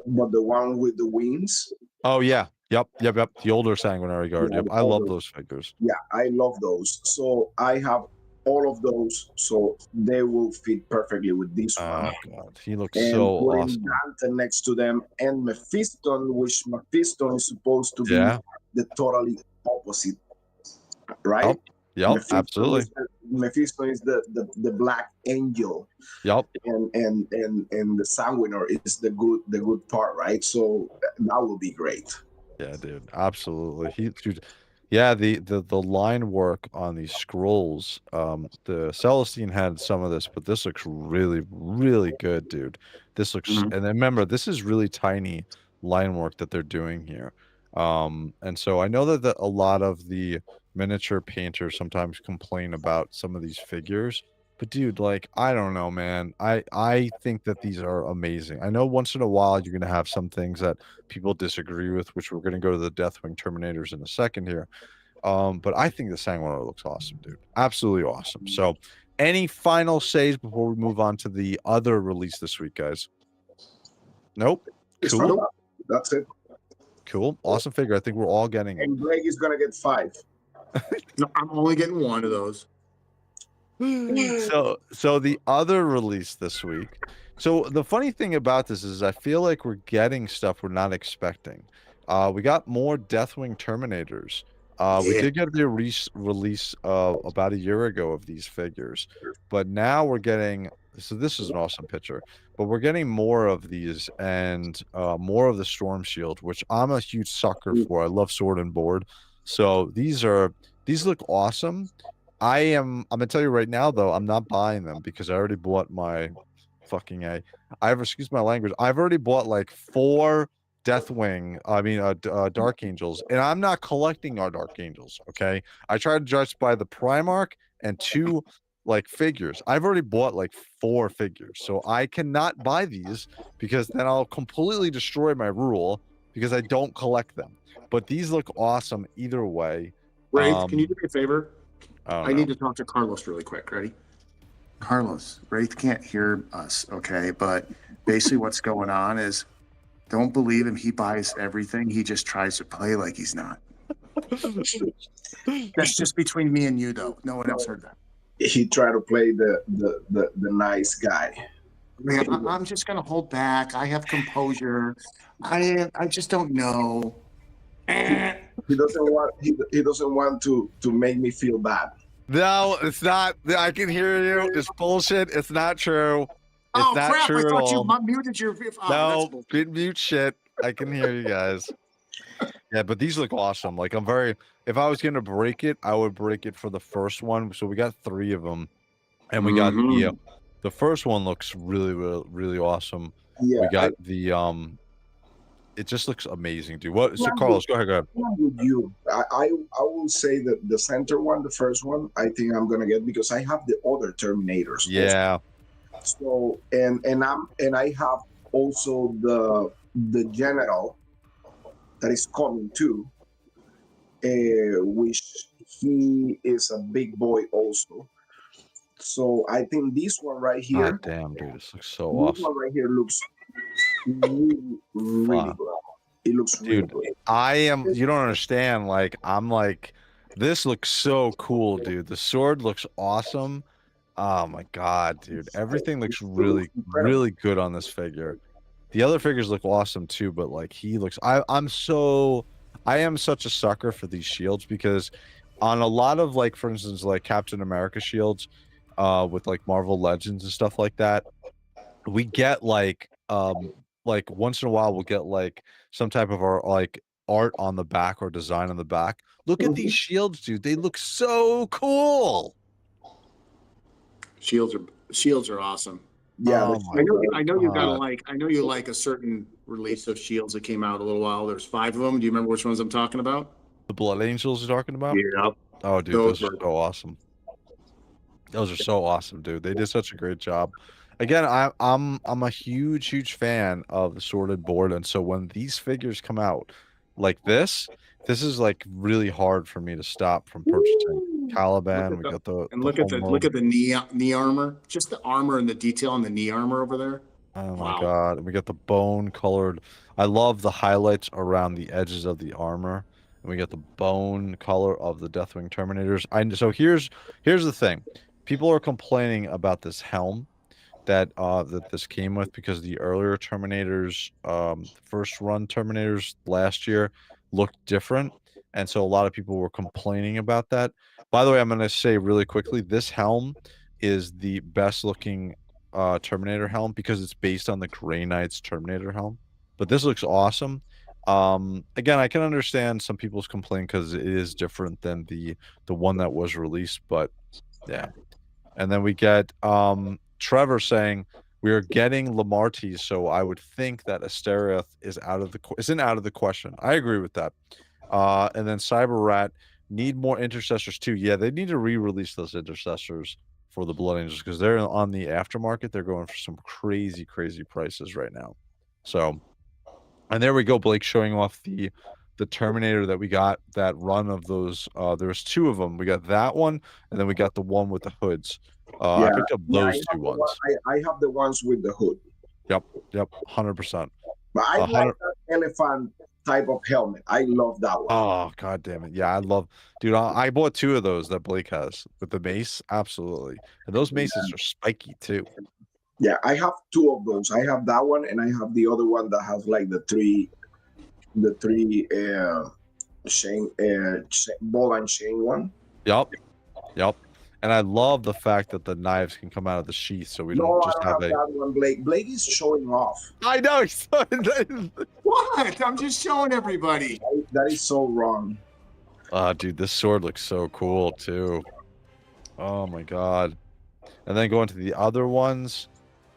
but the one with the wings.
Oh yeah. Yep. The older Sanguinary Guard.
Yeah,
yep. I love those figures.
Yeah, I love those. So I have all of those, so they will fit perfectly with this one.
Oh god, he looks
and
so
putting
awesome.
Dante next to them, and Mephiston, which Mephiston is supposed to be the totally opposite, right?
Yep, absolutely.
Mephiston is the black angel.
Yep.
And the Sanguinor is the good part, right? So that will be great.
Yeah, dude, absolutely. The line work on these scrolls. The Celestine had some of this, but this looks really, really good, dude. This looks, and remember, this is really tiny line work that they're doing here. And so I know that a lot of the miniature painters sometimes complain about some of these figures, but dude, like, I don't know, man. I think that these are amazing. I know once in a while you're gonna have some things that people disagree with, which we're gonna go to the Deathwing Terminators in a second here. But I think the Sanguinor looks awesome, dude. Absolutely awesome. So any final says before we move on to the other release this week, guys? Nope. Cool.
That's it.
Cool. Awesome figure. I think we're all getting it.
And Greg is gonna get 5.
No, I'm only getting one of those.
So the other release this week. So the funny thing about this is I feel like we're getting stuff we're not expecting. We got more Deathwing Terminators. We did get the release about a year ago of these figures, but now we're getting, so this is an awesome picture, but we're getting more of these and more of the Storm Shield, which I'm a huge sucker for. I love Sword and Board. So these look awesome. I'm gonna tell you right now though, I'm not buying them because I already bought my excuse my language. I've already bought like 4 Deathwing, Dark Angels, and I'm not collecting our Dark Angels, okay? I tried to judge by the Primarch and 2 like figures. I've already bought like 4 figures, so I cannot buy these because then I'll completely destroy my rule because I don't collect them. But these look awesome either way.
Wraith, can you do me a favor?
I
need to talk to Carlos really quick. Ready? Carlos, Wraith can't hear us, okay? But basically what's going on is don't believe him. He buys everything. He just tries to play like he's not. That's just between me and you, though. No one else heard that.
He tried to play the nice guy.
Man, I'm just gonna hold back. I have composure. I just don't know.
He doesn't want to make me feel bad.
No, it's not. I can hear you. It's bullshit. It's not true. It's not
crap!
true
I
at
thought
all.
you muted your.
No, didn't mute shit. I can hear you guys. Yeah, but these look awesome. Like if I was gonna break it, I would break it for the first one. So we got 3 of them, and we got the first one looks really, really, really awesome.
Yeah,
we got it just looks amazing, dude. What? So
Yeah,
Carlos, go ahead. Go ahead.
I'm with you. I will say that the center one, the first one, I think I'm gonna get because I have the other Terminators.
Yeah.
Also. So and I have also the general that is coming too, which he is a big boy also. So I think this one right here,
God damn, dude, this looks so
this
awesome.
one right here looks really, really
Fuck.
good. It looks really
Dude,
good.
you don't understand. Like, I'm like, this looks so cool, dude. The sword looks awesome. Oh my God, dude. Everything looks
It looks
really,
incredible.
really good on this figure. The other figures look awesome too, but like he looks I am such a sucker for these shields because on a lot of like for instance like Captain America shields with like Marvel Legends and stuff like that, we get like once in a while we'll get like some type of art on the back or design on the back. Look at these shields, dude. They look so cool.
Shields are awesome.
Yeah,
Oh my
I know you gotta
God.
like. I know you like a certain release of Shields that came out a little while. There's 5 of them. Do you remember which ones I'm talking about?
The Blood Angels you're talking about?
Yeah,
Oh, dude,
those
those are
were.
so awesome. Those are so awesome, dude. They did such a great job. Again, I'm a huge fan of the sorted board, and so when these figures come out like this is like really hard for me to stop from purchasing. Caliban, we got the
Look
homeworld.
at the knee armor. Just the armor and the detail on the knee armor over there.
Oh my
Wow.
God. And we got the bone colored. I love the highlights around the edges of the armor. And we got the bone color of the Deathwing Terminators. So here's the thing. People are complaining about this helm that this came with because the earlier Terminators, first run Terminators last year looked different. And so a lot of people were complaining about that. By the way, I'm going to say really quickly, this helm is the best looking Terminator helm because it's based on the Grey Knight's Terminator helm. But this looks awesome. Again, I can understand some people's complaint because it is different than the one that was released, but yeah. And then we get Trevor saying we are getting Lamarties, so I would think that Asteriath is isn't out of the question. I agree with that. And then Cyber Rat need more intercessors too. Yeah, they need to re-release those intercessors for the Blood Angels because they're on the aftermarket. They're going for some crazy prices right now. So, and there we go, Blake showing off the Terminator that we got that run of those. There was 2 of them. We got that one, and then we got the one with the hoods. I picked up those 2 ones.
I have the ones with the hood.
Yep, 100%.
But I like that elephant type of helmet. I love that one.
Oh, God damn it. Yeah, dude, I bought 2 of those that Blake has with the mace. Absolutely. And those maces are spiky too.
Yeah, I have 2 of those. I have that one and I have the other one that has like the three chain ball and chain one.
Yep. And I love the fact that the knives can come out of the sheath, so we don't just have
that one. Blake is showing off.
I know.
What? I'm just showing everybody.
That is so wrong.
Dude, this sword looks so cool too. Oh my God. And then going to the other ones.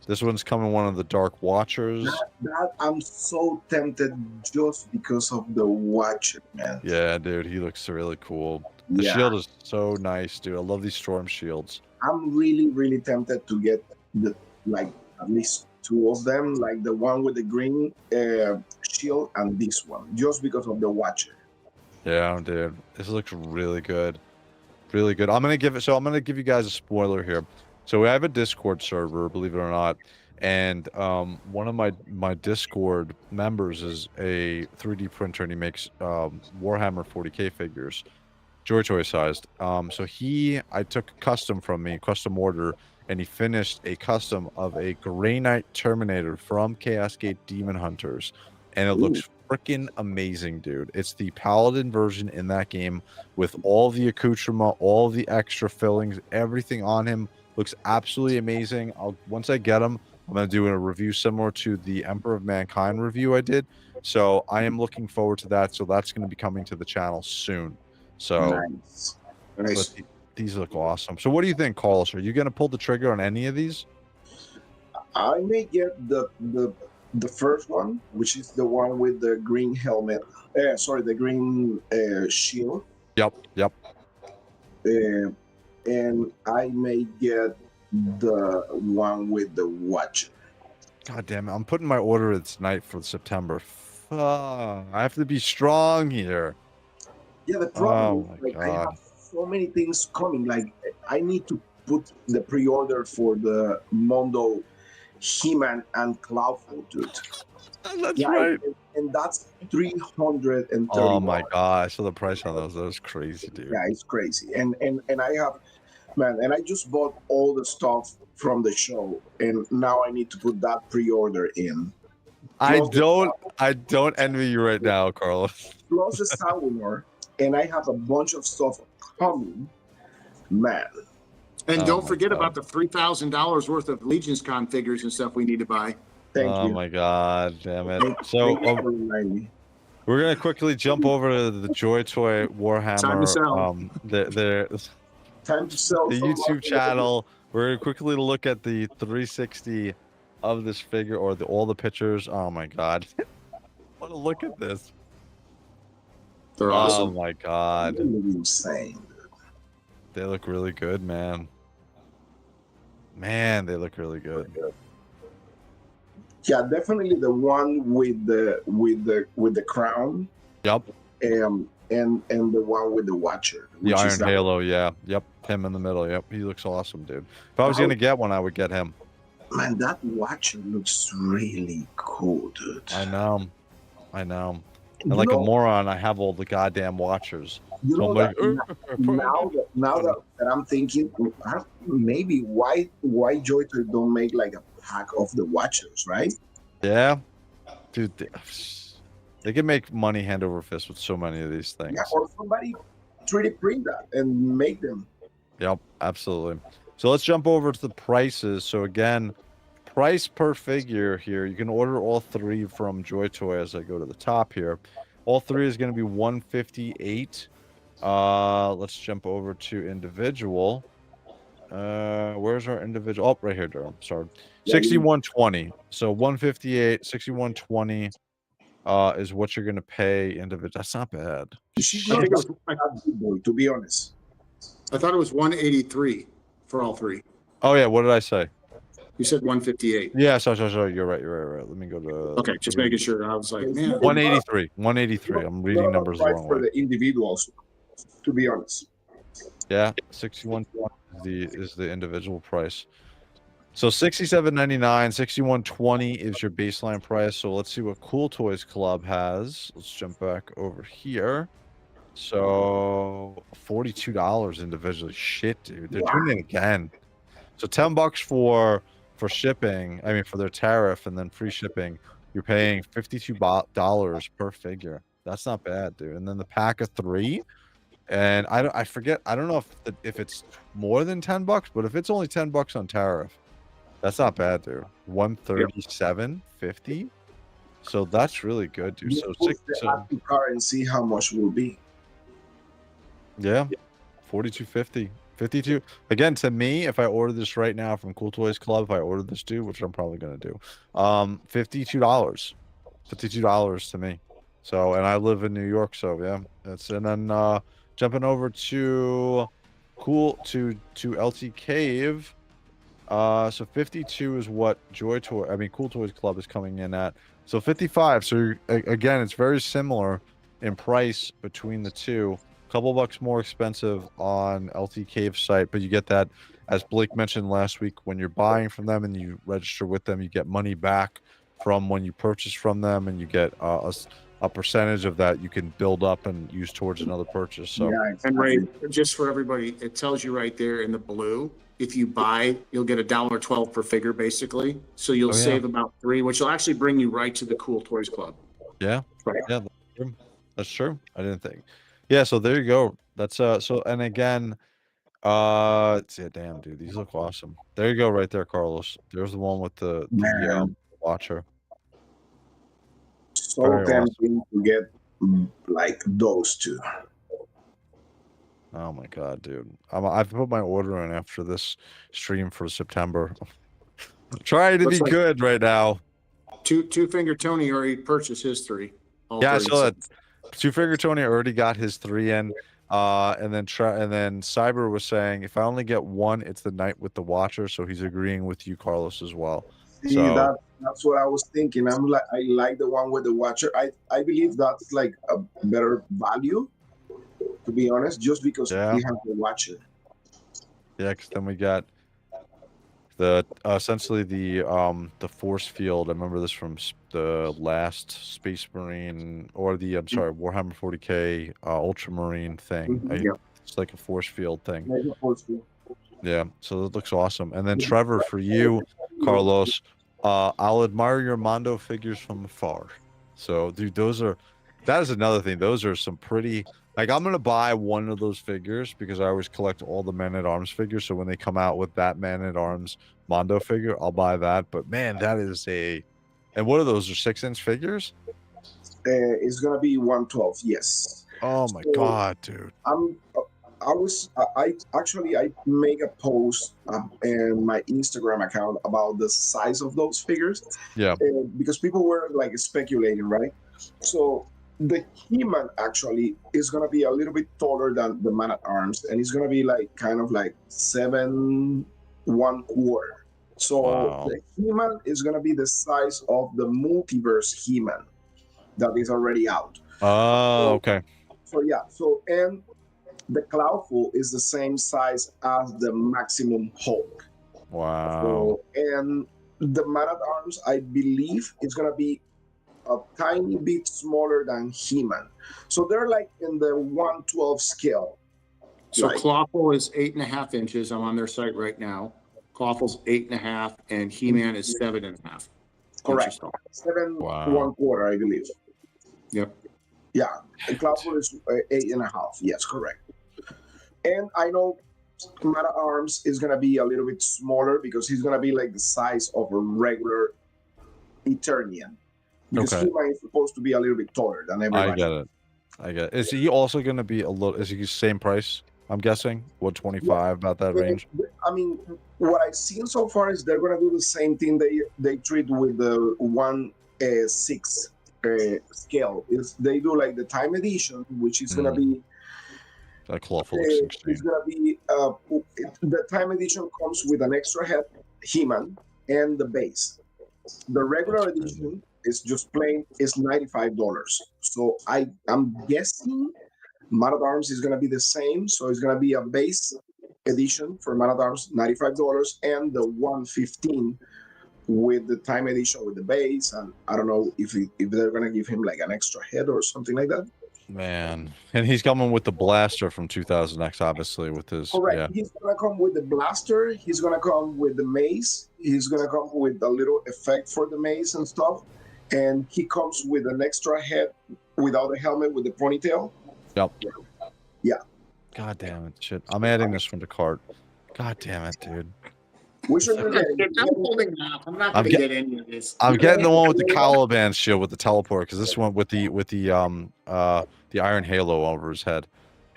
This one's coming one of the Dark Watchers.
That I'm so tempted just because of the Watcher, man.
Yeah, dude, he looks really cool. The shield is so nice, dude. I love these storm shields.
I'm really tempted to get at least 2 of them, like the one with the green shield and this one, just because of the Watcher.
Yeah, dude, this looks really good, really good. I'm gonna give you guys a spoiler here. So we have a Discord server, believe it or not, and one of my Discord members is a 3D printer, and he makes Warhammer 40K figures, JOYTOY sized. So I took a custom order, and he finished a custom of a Grey Knight Terminator from Chaos Gate Demon Hunters, and it looks freaking amazing, dude. It's the Paladin version in that game with all the accoutrement, all the extra fillings, everything on him. Looks absolutely amazing. Once I get them, I'm going to do a review similar to the Emperor of Mankind review I did. So I am looking forward to that. So that's going to be coming to the channel soon. So
nice.
These look awesome. So what do you think, Carlos? Are you going to pull the trigger on any of these?
I may get the the first one, which is the one with the green helmet. Sorry, the green shield.
Yep.
And I may get the one with the watch.
God damn it! I'm putting my order in tonight for September. Fuck, I have to be strong here.
Yeah, the problem
Oh
is,
my
like, I
god.
have so many things coming. Like, I need to put the pre-order for the Mondo He-Man and Cloudful, dude.
That's
Yeah,
right.
and that's 330.
Oh my god! I saw the price on those. That was crazy, dude.
Yeah, it's crazy. And I have, man, and I just bought all the stuff from the show, and now I need to put that pre-order in.
I
Plus
don't envy you right now, Carlos.
Plus the Sanguinor, and I have a bunch of stuff coming, man.
And
Oh
don't
my
forget
God.
about the $3,000 worth of Legions Con figures and stuff we need to buy.
Thank
Oh
you.
my god, damn it.
Thank
So
you for reminding me.
we're gonna quickly jump over to the JOYTOY Warhammer.
Time to sell.
The
Time to sell some
YouTube
more.
channel. We're gonna quickly look at the 360 of this figure, or all the pictures. Oh my god. What a look at this.
They're
Oh
awesome.
my god.
What are you saying?
They look really good, man. Man, they look really good.
Yeah, definitely the one with the crown.
Yep.
And the one with the Watcher.
The
which
Iron
is that-
Halo, yeah. Yep. Him in the middle. Yep. He looks awesome, dude. If I was gonna get one, I would get him.
Man, that Watcher looks really cool, dude.
I know. And
You
like a
know-
moron, I have all the goddamn watchers.
You
So
know
I'm like,
now that I'm thinking, maybe why JOYTOY don't make like a pack of the Watchers, right?
yeah, dude, they can make money hand over fist with so many of these things.
Yeah, or somebody 3D print that and make them.
Yep, absolutely. So let's jump over to the prices. So again, price per figure here. You can order all three from JOYTOY as I go to the top here. All three is going to be 158. Let's jump over to individual. Where's our individual? Oh, right here, Durham. Sorry. 6120. So 158, 6120 is what you're gonna pay individual. That's not bad.
She's
I
not
think it was,
that big boy, to be honest.
I thought it was 183 for all three.
Oh yeah, what did I say?
You said 158.
Yeah, sorry. You're right. Let me go to
Okay, just making sure. I was like, man,
183. 183. I'm reading
Not
numbers the
price
wrong
for
way.
the individuals, to be honest.
Yeah, 6120 is the individual price. So 67.99, 6120 is your baseline price. So let's see what Cool Toys Club has. Let's jump back over here. So $42 individually. Shit, dude. They're doing it again. So $10 for shipping. I mean, for their tariff and then free shipping, you're paying $52 per figure. That's not bad, dude. And then the pack of 3. And I forget. I don't know if it's more than $10, but if it's only $10 on tariff, that's not bad, dude. 137.50. So that's really good, dude.
You
So
put the active car and see how much will be.
yeah, 42.50, 52. Again, to me, if I order this right now from Cool Toys Club, if I order this, dude, which I'm probably gonna do, $52, $52 to me. So, and I live in New York, so yeah, that's. And then jumping over to LT Cave. So 52 is what Cool Toys Club is coming in at. So 55. So again, it's very similar in price between the two. A couple bucks more expensive on LT Cave site, but you get that, as Blake mentioned last week, when you're buying from them and you register with them, you get money back from when you purchase from them, and you get a percentage of that you can build up and use towards another purchase. So
Yeah,
and Ray, just for everybody, it tells you right there in the blue. If you buy, you'll get $1.12 per figure, basically. So you'll
Oh, yeah.
save about $3, which will actually bring you right to the Cool Toys Club.
yeah,
Right.
yeah, that's true. I didn't think. Yeah, so there you go. That's so, and again, yeah, damn, dude, these look awesome. There you go, right there, Carlos. There's the one with the
Man.
watcher.
so
Very
tempting to get like those two.
Oh my god, dude. I've put my order in after this stream for September. Trying to be
Looks like-
good right now.
Two Finger Tony already purchased his 3. All
Yeah, I
3.
saw that. Two Finger Tony already got his 3 in. And then Cyber was saying, if I only get one, it's the Knight with the Watcher. So he's agreeing with you, Carlos, as well.
See,
So
that's what I was thinking. I like the one with the Watcher. I believe that's like a better value, to be honest, just because
Yeah.
we have the Watcher.
yeah, because then we got the essentially the force field. I remember this from the last Space Marine or the Warhammer 40K Ultramarine thing.
Yeah.
It's like a force field thing.
Like a force field.
Yeah, so it looks awesome. And then Trevor, for you, Carlos, I'll admire your Mondo figures from afar. So, dude, that is another thing. Those are some pretty, like, I'm gonna buy one of those figures because I always collect all the Men-at-Arms figures. So when they come out with that Man-at-Arms Mondo figure, I'll buy that. But man, that is and what are those? Are 6-inch figures?
It's gonna be 112. Yes.
Oh my
So,
god, dude.
I make a post in my Instagram account about the size of those figures.
Yeah.
Because people were like speculating, right? So the He-Man actually is gonna be a little bit taller than the Man-at-Arms, and it's gonna be like kind of like 7 1/4. So
Wow.
the He-Man is gonna be the size of the multiverse He-Man that is already out.
Oh, okay.
So yeah, and the Cloudful is the same size as the Maximum Hulk.
Wow.
So, and the Man-at-Arms, I believe, is gonna be a tiny bit smaller than He-Man. So they're like in the 1/12 scale.
So
Right.
Clawful is 8.5 inches. I'm on their site right now. Clawful's 8.5, and He-Man is 7.5.
Correct.
inches tall.
7
Wow.
1/4, I believe.
Yep.
Yeah, and Cloudful is 8.5. Yes, correct. And I know Man-at-Arms is gonna be a little bit smaller because he's gonna be like the size of a regular Eternian. Because
Okay.
He-Man is supposed to be a little bit taller than everybody.
I get it. Is he also going to be is he same price? I'm guessing 125, about that range.
I mean, what I've seen so far is they're gonna do the same thing they treat with the 1/6 scale. Is they do like the time edition, which is gonna be
That Clawful looks
it's gonna be the time edition comes with an extra head, He-Man, and the base. The regular
That's crazy.
edition is just plain is $95. So I'm guessing Man-at-Arms is gonna be the same. So it's gonna be a base edition for Man-at-Arms, $95, and the 115 with the time edition with the base. And I don't know if they're gonna give him like an extra head or something like that.
Man, and he's coming with the blaster from 2000X, obviously, with his
Correct.
yeah.
He's gonna come with the blaster. He's gonna come with the mace. He's gonna come with a little effect for the mace and stuff. And he comes with an extra head without a helmet with the ponytail.
Yep.
Yeah.
God damn it, shit! I'm adding this one to cart. God damn it, dude.
Which one you're
I'm
getting?
holding off. I'm not
I'm
going to get any of this.
I'm getting the one with the Caliban shield with the teleport because this one with the Iron Halo over his head.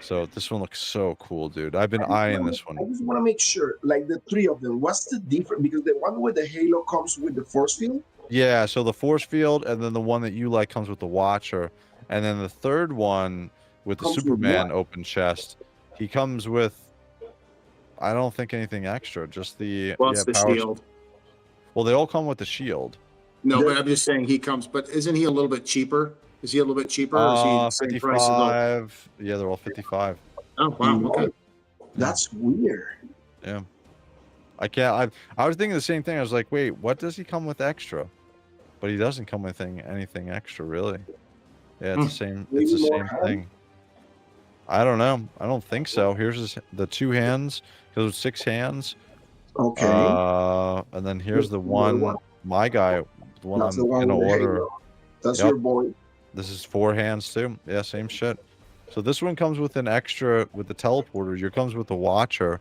So this one looks so cool, dude. I've been eyeing this
I
one.
just want to make sure, like the three of them, what's the difference? Because the one with the halo comes with the force field.
Yeah, so the force field, and then the one that you like comes with the Watcher, and then the third one with the
Comes with
Superman
what?
open chest. He comes with, I don't think anything extra, just the
What's the
power.
shield?
Well, they all come with the shield.
No, but I'm just saying he comes. But isn't he a little bit cheaper? Is he a little bit cheaper? Or is he the same price as all?
55. Yeah, they're all 55.
Oh wow. Okay.
That's weird.
Yeah. I can't. I was thinking the same thing. I was like, wait, what does he come with extra? But he doesn't come with anything extra, really. Yeah, it's the same. It's the
Maybe more
same
hand?
thing. I don't know. I don't think so. Here's the 2 hands. Goes with 6 hands.
Okay.
And then here's the one. My guy. The one
That's
I'm
the one
gonna
with the
order.
halo. That's
Yep.
your boy.
This is 4 hands too. Yeah, same shit. So this one comes with an extra with the teleporter. Yours comes with the Watcher,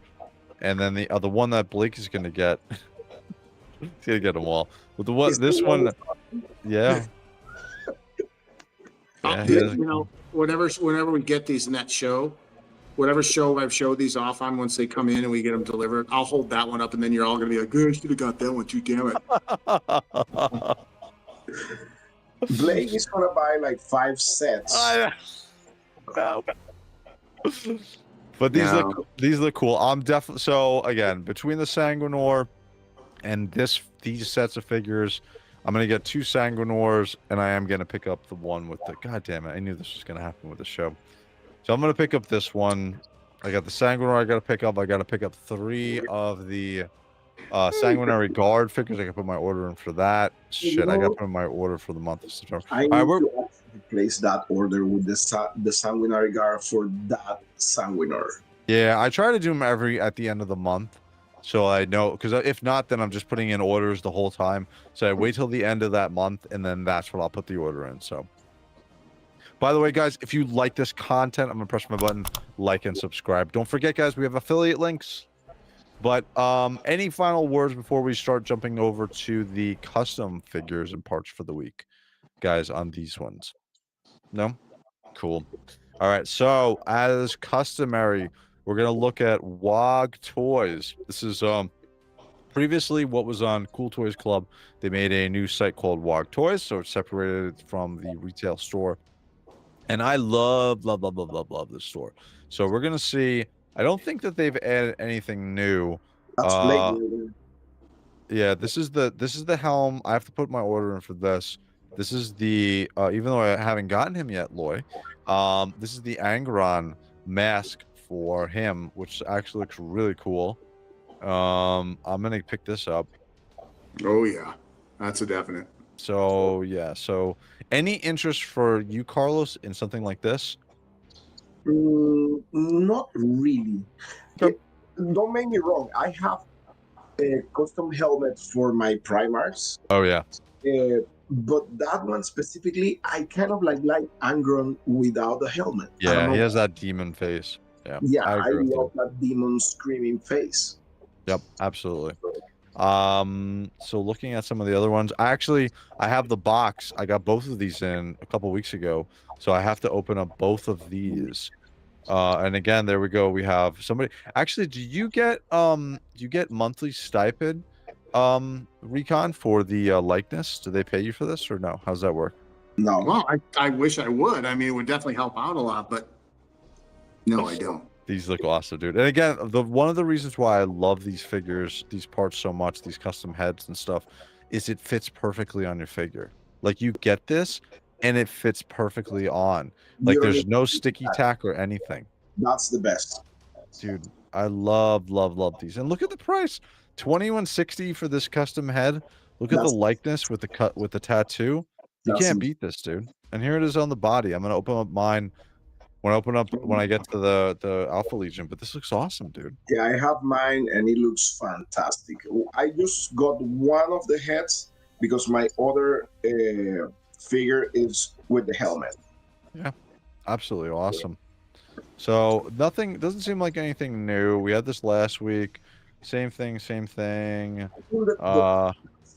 and then the one that Blake is gonna get. He's gonna get them all. With the what?
Is
This
the
one,
one-
yeah. Yeah, he
You
has-
know, whenever we get these in that show, whatever show I've showed these off on, once they come in and we get them delivered, I'll hold that one up, and then you're all gonna be like, "Good, I should have got that one too, damn it."
Blake is gonna buy like 5 sets.
No. But these look cool. I'm definitely so again between the Sanguinor and these sets of figures, I'm gonna get 2 Sanguinors, and I am gonna pick up the one with the. God damn it! I knew this was gonna happen with the show. So I'm gonna pick up this one. I got the Sanguinor. I gotta pick up. I gotta pick up 3 of the Sanguinary Guard figures. I can put my order in for that. Shit, I got to put my order for the month of September.
I need to actually place that order with the Sanguinary Guard for that Sanguinor.
Yeah, I try to do them at the end of the month, so I know, because if not, then I'm just putting in orders the whole time. So I wait till the end of that month, and then that's when I'll put the order in. So, by the way, guys, if you like this content, I'm gonna press my button, like and subscribe. Don't forget, guys, we have affiliate links. But any final words before we start jumping over to the custom figures and parts for the week, guys, on these ones? No? Cool. All right, so as customary, we're going to look at WOG Toys. This is previously what was on Cool Toys Club. They made a new site called WOG Toys, so it's separated from the retail store. And I love this store. So we're going to see. I don't think that they've added anything new.
That's
yeah, this is the helm. I have to put my order in for this. This is the even though I haven't gotten him yet, Loy. This is the Angron mask for him, which actually looks really cool. I'm gonna pick this up.
Oh yeah, that's a definite.
So yeah, so any interest for you, Carlos, in something like this?
Not really. Don't make me wrong. I have a custom helmet for my Primarchs.
Oh yeah.
But that one specifically, I kind of like Angron without the helmet.
Yeah, he has that demon face. Yeah.
Yeah, I love that demon screaming face.
Yep, absolutely. So looking at some of the other ones, I have the box. I got both of these in a couple weeks ago, so I have to open up both of these. And again, there we go. We have somebody. Actually, do you get monthly stipend, Recon, for the likeness? Do they pay you for this or no? How's that work?
No.
Well, I wish I would. I mean, it would definitely help out a lot, but no, I don't.
These look awesome, dude. And again, one of the reasons why I love these figures, these parts so much, these custom heads and stuff, is it fits perfectly on your figure. Like you get this, and it fits perfectly on. Like there's no sticky tack or anything.
That's the best,
dude. I love these. And look at the price, $21.60 for this custom head. Look at the likeness with the tattoo. You can't beat this, dude. And here it is on the body. I'm gonna open up mine when I get to the Alpha Legion. But this looks awesome, dude.
Yeah, I have mine, and it looks fantastic. I just got one of the heads because my other figure is with the helmet.
Yeah, absolutely awesome. So doesn't seem like anything new. We had this last week. Same thing.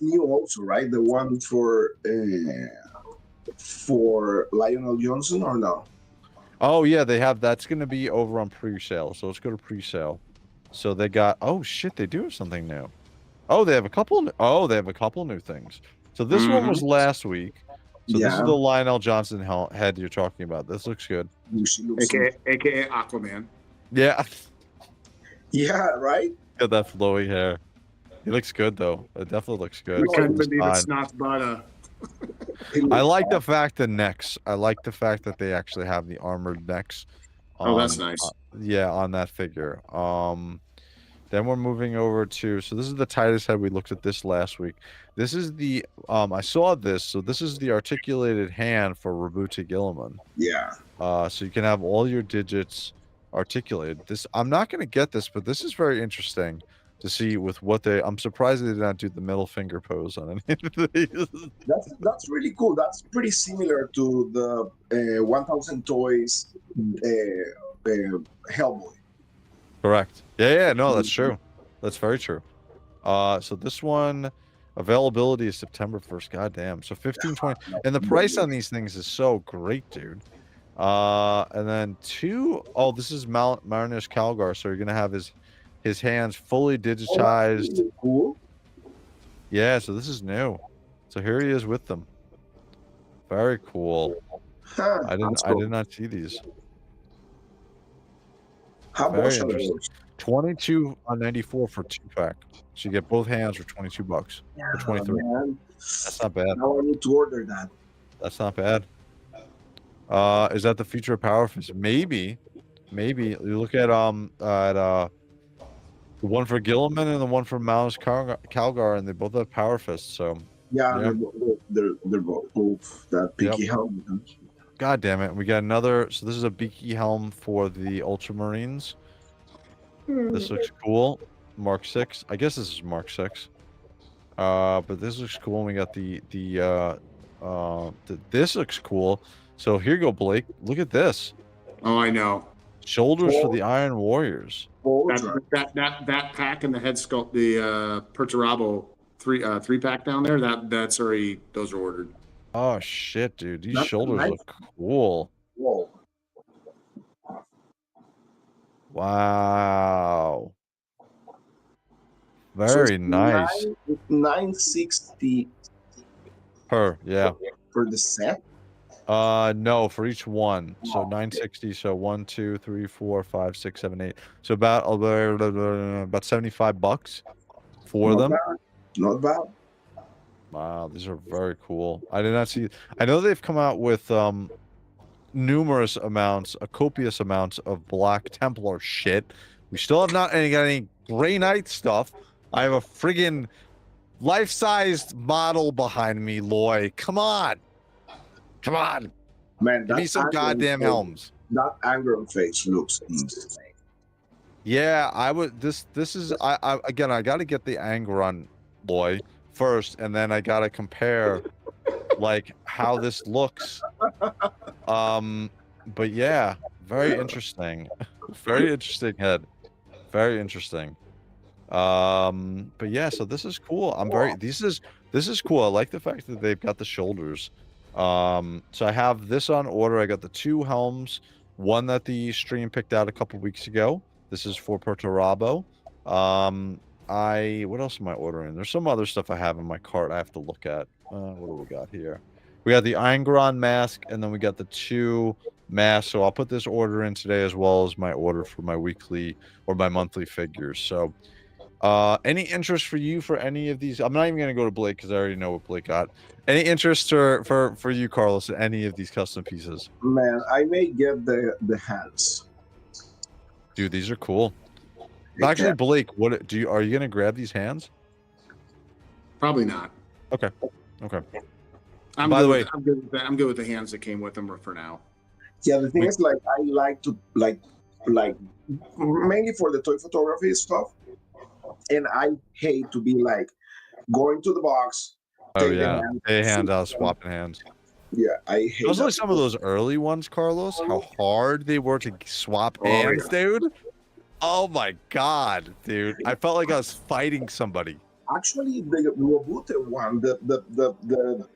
New also, right? The one for Lionel Johnson, or no?
Oh yeah, they have. That's going to be over on pre-sale. So let's go to pre-sale. So they got. Oh shit, they do have something new. Oh, they have a couple. They have a couple new things. So this one was last week. So this is the Lionel Johnson head you're talking about. This looks good.
AKA Aquaman.
Yeah.
Yeah, right?
Got that flowy hair. He looks good though. It definitely looks good.
I couldn't believe it's not but
I like the fact the necks. I like the fact that they actually have the armored necks.
Oh, that's nice.
Yeah, on that figure. Then we're moving over to, so this is the Titus head. We looked at this last week. This is the, I saw this. So this is the articulated hand for Rabuti Gilliman.
Yeah.
So you can have all your digits articulated. This, I'm not going to get this, but this is very interesting to see with what I'm surprised they did not do the middle finger pose on any of these.
That's really cool. That's pretty similar to the 1000 Toys Hellboy.
Correct. Yeah, no, that's true. That's very true. So this one, availability is September 1st. Goddamn. So 15.20, and the price on these things is so great, dude. And then this is Marinus Calgar. So you're gonna have his hands fully digitized.
Cool.
Yeah, so this is new. So here he is with them. Very cool.
Huh,
I did not see these.
How
Very
much are
interesting.
those?
22.94 for 2-pack. So you get both hands for $22 or 23.
Man.
That's not bad.
Now I need to order that.
That's not bad. Is that the future of Power Fist? Maybe. You look at the one for Gilliman and the one for Mouse Calgar, and they both have Power Fists. So
Yeah,
yeah.
they're both that picky helmet.
God damn it. We got another. So this is a beaky helm for the Ultramarines. This looks cool. Mark 6. I guess this is Mark 6. But this looks cool. And we got this looks cool. So here you go, Blake. Look at this.
Oh, I know.
Shoulders for the Iron Warriors.
That pack and the head sculpt, the Perturabo three pack down there. That's already, those are ordered.
Oh shit, dude! These
That's
shoulders
nice.
look cool.
Whoa.
Wow.
So
Very
it's
nice.
960
Per, yeah.
for the set.
No, for each one. So
Oh,
960. So 1, 2, 3, 4, 5, 6, 7, 8. So about $75 for
Not
them.
bad. Not bad.
Wow, these are very cool. I did not see. I know they've come out with numerous amounts, copious amounts of Black Templar shit. We still have not got any Grey Knight stuff. I have a friggin' life-sized model behind me, Loy. Come on. Come on.
Man,
Give me some goddamn helms.
That anger face looks insane.
Yeah, I would. This is. I again. I got to get the anger on Loy first, and then I got to compare, like, how this looks. But yeah, very interesting. Very interesting head. Very interesting. But yeah, so this is cool. This is cool. I like the fact that they've got the shoulders. So I have this on order. I got the 2 helms, one that the stream picked out a couple weeks ago. This is for Perturabo. What else am I ordering? There's some other stuff I have in my cart I have to look at. What do we got here? We got the Angron mask, and then we got the 2 masks. So I'll put this order in today, as well as my order for my weekly or my monthly figures. So any interest for you for any of these? I'm not even gonna go to Blake because I already know what Blake got. Any interest for you, Carlos, in any of these custom pieces?
Man, I may get the hands.
Dude, these are cool. Actually, Blake, are you gonna grab these hands?
Probably not.
Okay.
By the way, I'm good with the hands that came with them for now.
Yeah, the thing is, like, I like to like mainly for the toy photography stuff, and I hate to be like going to the box.
Oh yeah, hand out, swapping hands.
Yeah, I hate.
Those are like some of those early ones, Carlos. How hard they were to swap hands, dude. Oh my god, dude! I felt like I was fighting somebody.
Actually, the Robute one, the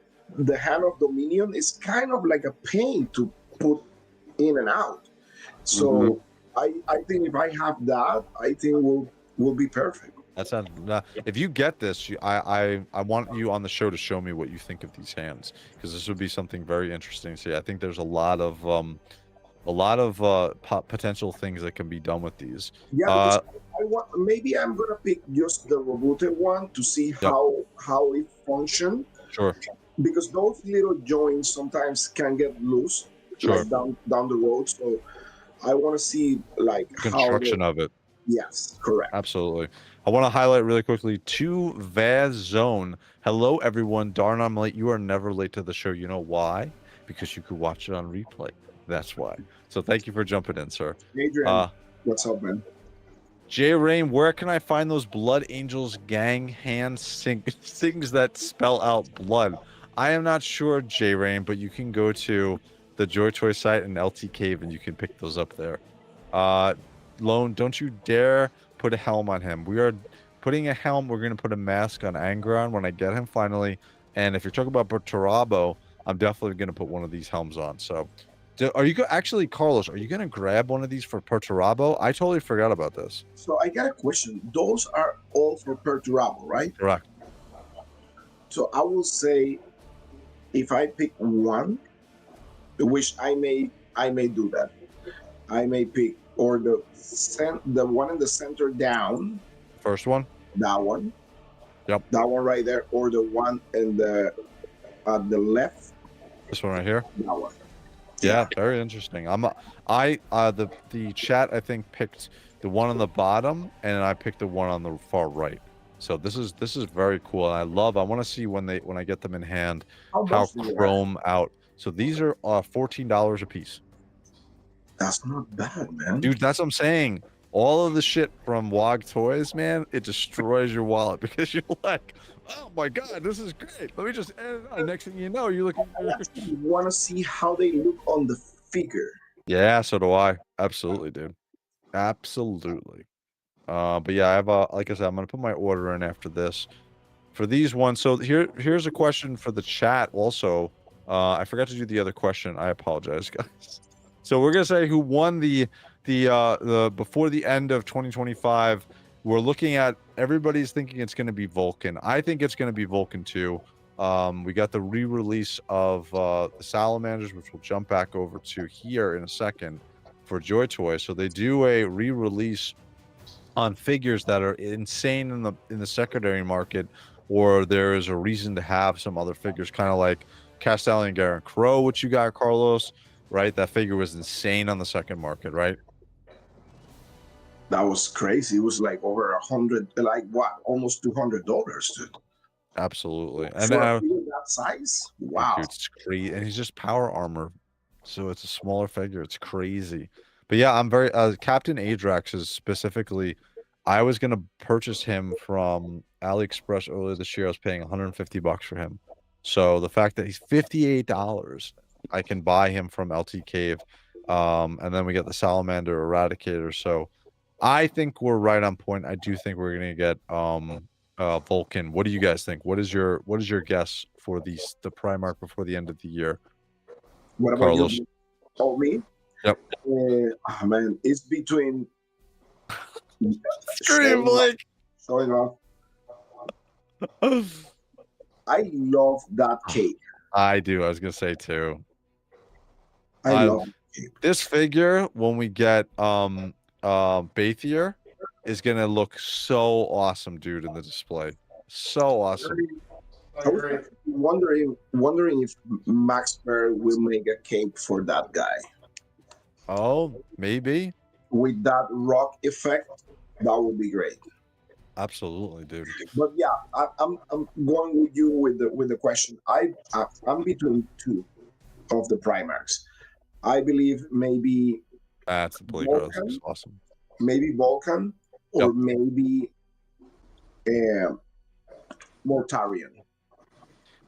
hand of Dominion is kind of like a pain to put in and out. So I think if I have that, I think will be perfect.
That's not. If you get this, I want you on the show to show me what you think of these hands, because this would be something very interesting to see. I think there's a lot of potential things that can be done with these.
Yeah, maybe I'm gonna pick just the Robute one to see how it functions.
Sure.
Because those little joints sometimes can get loose, like down the road. So I want to see like
construction of it.
Yes, correct.
Absolutely. I want to highlight really quickly to Vaz Zone. Hello, everyone. Darn, I'm late. You are never late to the show. You know why? Because you could watch it on replay. That's why. So thank you for jumping in, sir.
Adrian, what's up, man?
J Rain, where can I find those Blood Angels gang hand things that spell out blood? I am not sure, J Rain, but you can go to the JOYTOY site and LT Cave and you can pick those up there. Lone, don't you dare put a helm on him. We are putting a helm. We're going to put a mask on Angron when I get him finally. And if you're talking about Perturabo, I'm definitely going to put one of these helms on. So are you actually, Carlos, are you going to grab one of these for Perturabo? I totally forgot about this.
So I got a question. Those are all for Perturabo, right?
Correct.
So I will say if I pick one, which I may do that. I may pick or the one in the center down.
First one.
That one.
Yep.
That one right there, or the one in the left.
This one right here.
That one.
Yeah, very interesting. The chat I think picked the one on the bottom, and I picked the one on the far right. So this is very cool. And I want to see when I get them in hand how chrome out. So these are $14 a piece.
That's not bad, man.
Dude, that's what I'm saying. All of the shit from WOG Toys, man, it destroys your wallet because you're like, oh my god, this is great. Let me just next thing you know, you're looking.
You want to see how they look on the figure.
Yeah, so do I. Absolutely, dude. Absolutely. But yeah, I have like I said, I'm gonna put my order in after this for these ones. So here's a question for the chat also. I forgot to do the other question. I apologize, guys. So we're gonna say who won the before the end of 2025. We're looking at, everybody's thinking it's going to be Vulcan. I think it's going to be Vulcan too. We got the re-release of the Salamanders, which we'll jump back over to here in a second for JOYTOY. So they do a re-release on figures that are insane in the secondary market, or there is a reason to have some other figures, kind of like Castellan Garen Crow, which you got, Carlos, right? That figure was insane on the second market, right?
That was crazy. It was like over 100, like what, almost $200, dude.
Absolutely.
And for that size, wow.
Dude, it's crazy. And he's just power armor, so it's a smaller figure. It's crazy. But yeah, I'm very Captain Adrax is specifically. I was gonna purchase him from AliExpress earlier this year. I was paying $150 for him. So the fact that he's $58, I can buy him from LT Cave. And then we get the Salamander Eradicator. So I think we're right on point. I do think we're gonna get Vulcan. What do you guys think? What is your guess for the Primark before the end of the year?
What about Carlos? You? Oh, me?
Yep.
Man, it's between.
Scream, Blake.
Showing off. I love that cape.
I do. I was gonna say too.
I love
this figure. When we get Bathier, is gonna look so awesome, dude, in the display. So awesome.
I was wondering if Max Bear will make a cape for that guy.
Oh, maybe.
With that rock effect, that would be great.
Absolutely, dude.
But yeah, I'm going with you with the question. I'm between two of the Primarchs. I believe maybe
that's the Vulcan, that's awesome.
Maybe Vulcan or maybe Mortarion.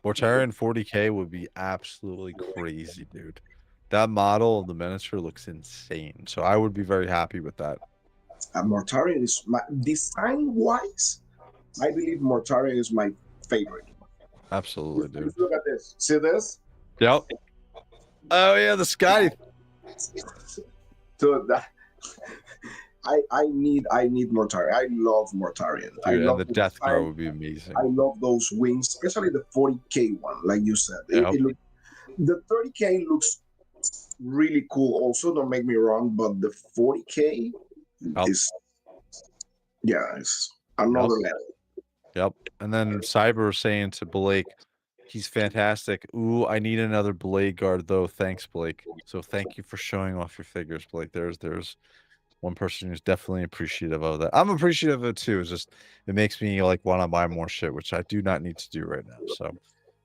Mortarion 40K would be absolutely crazy, dude. That model of the miniature looks insane. So I would be very happy with that.
Mortarion is my design-wise. I believe Mortarion is my favorite.
Absolutely, dude.
Look at this. See this?
Yep. Oh yeah, the sky.
So that I need Mortarion. I love Mortarion.
Dude,
I love
the Death Car would be amazing.
I love those wings, especially the 40K one, like you said.
Yep.
The 30K looks really cool also, don't make me wrong, but the 40K is it's another level.
Yep. And then Cyber saying to Blake, he's fantastic. Ooh, I need another Blade Guard though. Thanks, Blake. So thank you for showing off your figures, Blake. There's one person who's definitely appreciative of that. I'm appreciative of it too. It's just it makes me like want to buy more shit, which I do not need to do right now. So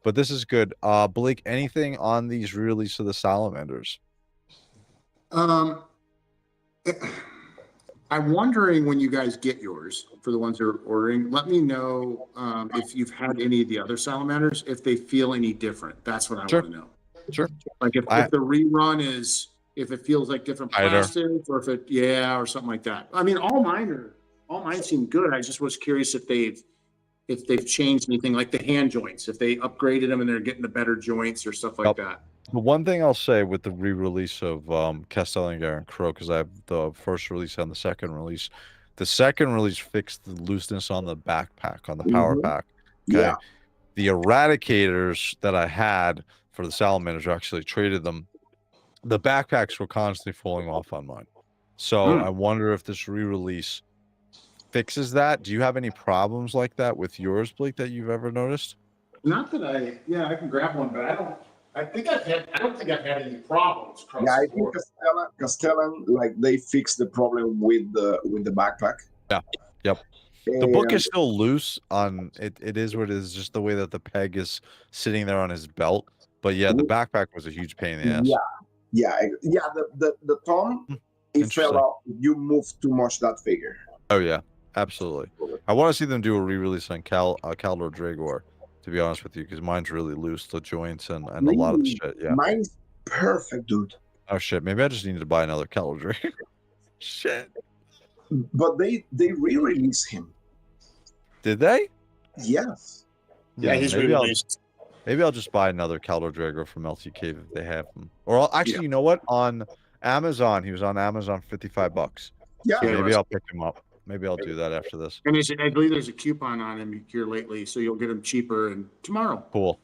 but this is good. Blake, anything on these release of the Salamanders?
I'm wondering when you guys get yours, for the ones that are ordering, let me know if you've had any of the other Salamanders, if they feel any different. That's what I want to know.
Sure.
Like if the rerun is, if it feels like different plastics, or if it, or something like that. I mean, all mine seem good. I just was curious if they've changed anything, like the hand joints, if they upgraded them and they're getting the better joints or stuff like that.
The one thing I'll say with the re-release of Castellan Garen Crow, because I have the first release and the second release. The second release fixed the looseness on the backpack, on the power pack. Okay. The Eradicators that I had for the Salamanders, I actually traded them. The backpacks were constantly falling off on mine. So I wonder if this re-release fixes that. Do you have any problems like that with yours, Blake, that you've ever noticed?
Not that I can grab one, but I don't think I've had any problems across
Yeah, I
the
think
board.
Castellan, like they fixed the problem with the backpack.
Yeah. Yep. The book
And
is still loose on it. It is what it is, just the way that the peg is sitting there on his belt. But yeah, the backpack was a huge pain in the ass.
yeah. The thumb, it fell
Interesting.
off. You moved too much that figure.
Oh yeah, absolutely. I want to see them do a re-release on Caldor Dragor, to be honest with you, because mine's really loose, the joints and a lot of the
Really,
shit. Yeah.
mine's perfect, dude.
Oh shit, maybe I just need to buy another Caldor Dragor. Shit.
But they re-release him.
Did they?
Yes.
Yeah, he's
maybe
released.
Maybe I'll just buy another Caldor Dragor from LTK if they have them. Or actually, you know what? On Amazon, he was on Amazon for $55.
Yeah.
So maybe I'll pick him up. Maybe I'll do that after this.
And I believe there's a coupon on him here lately, so you'll get him cheaper and tomorrow.
Cool.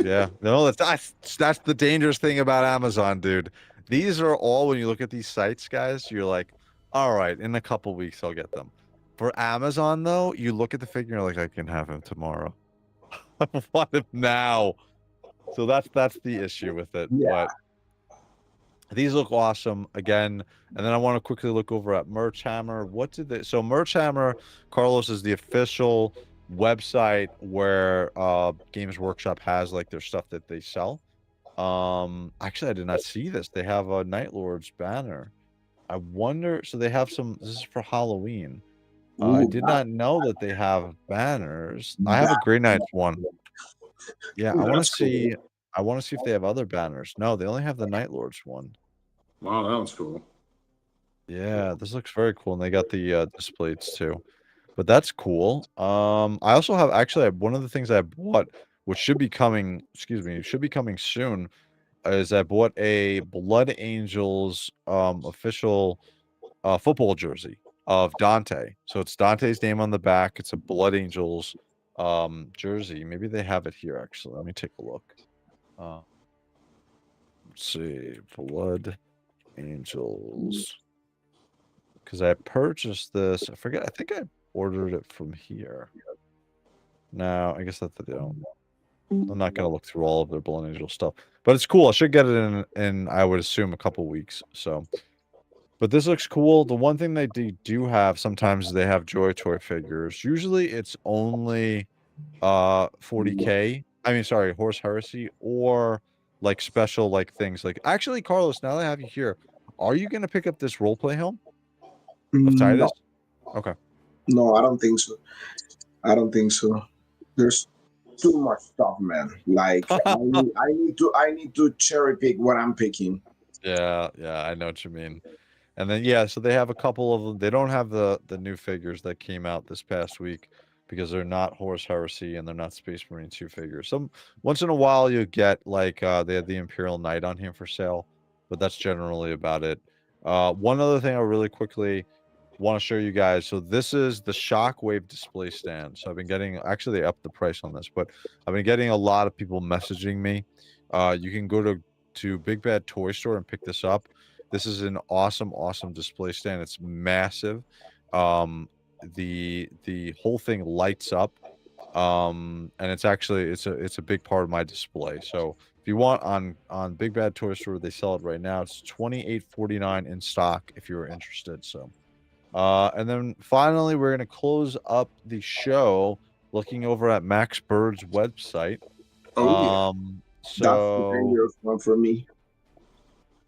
Yeah. No, that's the dangerous thing about Amazon, dude. These are all, when you look at these sites, guys, you're like, all right, in a couple weeks I'll get them. For Amazon, though, you look at the figure, you're like, I can have him tomorrow. I want him now. So that's the issue with it.
Yeah.
But these look awesome again. And then I want to quickly look over at MerchHammer. What did they? So MerchHammer, Carlos, is the official website where Games Workshop has like their stuff that they sell. Actually, I did not see this. They have a Night Lord's banner. I wonder. So they have some. This is for Halloween. I did not know that they have banners. I have a Grey Knights one. Yeah, I want to see. I want to see if they have other banners. No, they only have the Night Lords one.
Wow, that was cool.
Yeah, this looks very cool, and they got the displays too. But that's cool. I also have actually one of the things I bought, which should be coming. Excuse me, should be coming soon. Is I bought a Blood Angels official football jersey of Dante. So it's Dante's name on the back. It's a Blood Angels jersey. Maybe they have it here actually. Let me take a look. Let's see, Blood Angels. Because I purchased this. I forget. I think I ordered it from here. No, I guess that they don't. I'm not gonna look through all of their Blood Angel stuff, but it's cool. I should get it in I would assume a couple weeks. So, but this looks cool. The one thing they do have sometimes is they have JOYTOY figures. Usually it's only 40K. I mean, sorry, Horse Heresy or like special like things like. Actually, Carlos, now that I have you here, are you gonna pick up this roleplay helm of Titus?
No.
Okay.
No, I don't think so. I don't think so. There's too much stuff, man. Like I need to cherry pick what I'm picking.
Yeah, I know what you mean. And then yeah, so they have a couple of them. They don't have the new figures that came out this past week because they're not Horse Heresy and they're not Space Marine 2 figures. Some once in a while you get like they have the Imperial Knight on here for sale, but that's generally about it. One other thing I really quickly want to show you guys. So this is the Shockwave display stand. So I've been getting, actually they upped the price on this, but I've been getting a lot of people messaging me. You can go to Big Bad Toy Store and pick this up. This is an awesome display stand. It's massive. The whole thing lights up. And it's actually it's a big part of my display. So if you want on Big Bad Toy Store, they sell it right now. It's $28.49 in stock if you're interested. So and then finally, we're going to close up the show looking over at Max Bird's website.
Oh,
That's the dangerous one for me.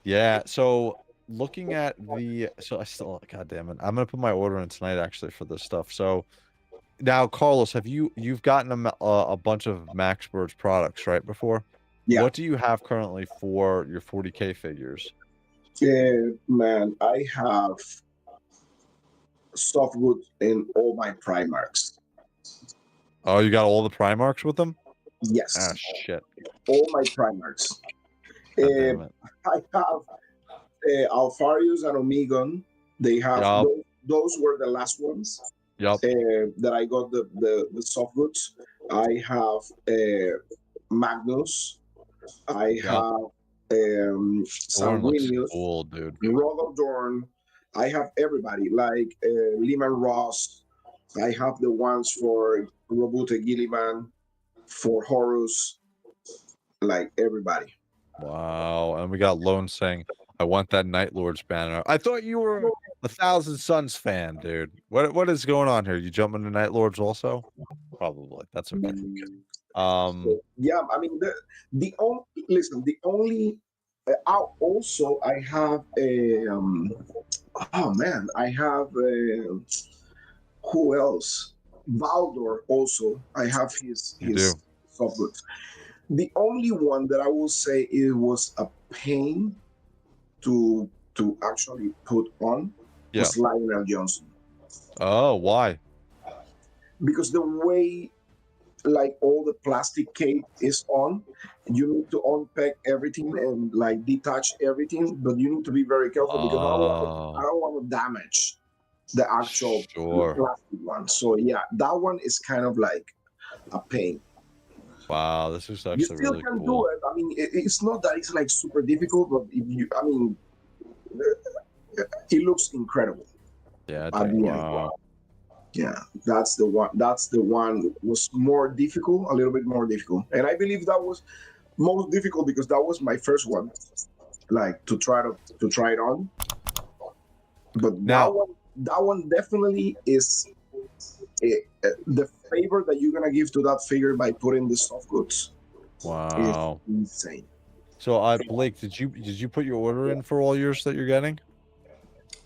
Yeah, so looking at the I still, god damn it, I'm going to put my order in tonight actually for this stuff. So now, Carlos, you've gotten a bunch of Max Bird's products, right, before?
Yeah.
What do you have currently for your 40K figures?
Yeah, man, I have soft goods in all my Primarchs.
Oh, you got all the Primarchs with them?
Yes.
Ah, shit.
All my Primarchs.
God damn it.
I have Alfarius and Omegon. They have those were the last ones.
Yep.
That I got the soft goods. I have Magnus. I
Yeah.
have
Dorn looks
Sanguinius,
cool, dude.
Rhododorn. I have everybody like Lehman Ross. I have the ones for Robute Gilliman, for Horus, like everybody.
Wow. And we got Lone saying, I want that Night Lords banner. I thought you were a Thousand Suns fan, dude. What is going on here? You jumping to Night Lords also? Probably. That's okay.
Yeah, I mean the only listen, the only also I have a oh man, I have who else? Valdor also. I have
You
his
do.
softbooks. The only one that I will say it was a pain to actually put on
Yeah.
was Lionel Johnson,
Oh, why?
because the way like all the plastic cape is on, you need to unpack everything and like detach everything, but you need to be very careful because I
Oh,
don't want to damage the actual
sure.
plastic one. So yeah, that one is kind of like a pain.
Wow, this is
You
actually
still
really
can
cool.
do it. I mean, it's not that it's like super difficult, but if you, I mean, it looks incredible
Yeah,
at the end.
wow.
Yeah, that's the one. That's the one was more difficult, a little bit more difficult, and I believe that was most difficult because that was my first one, like to try it on. But
Now,
that one definitely is the favor that you're gonna give to that figure by putting the soft goods is
wow.
insane.
So, Blake, did you put your order in for all yours that you're getting?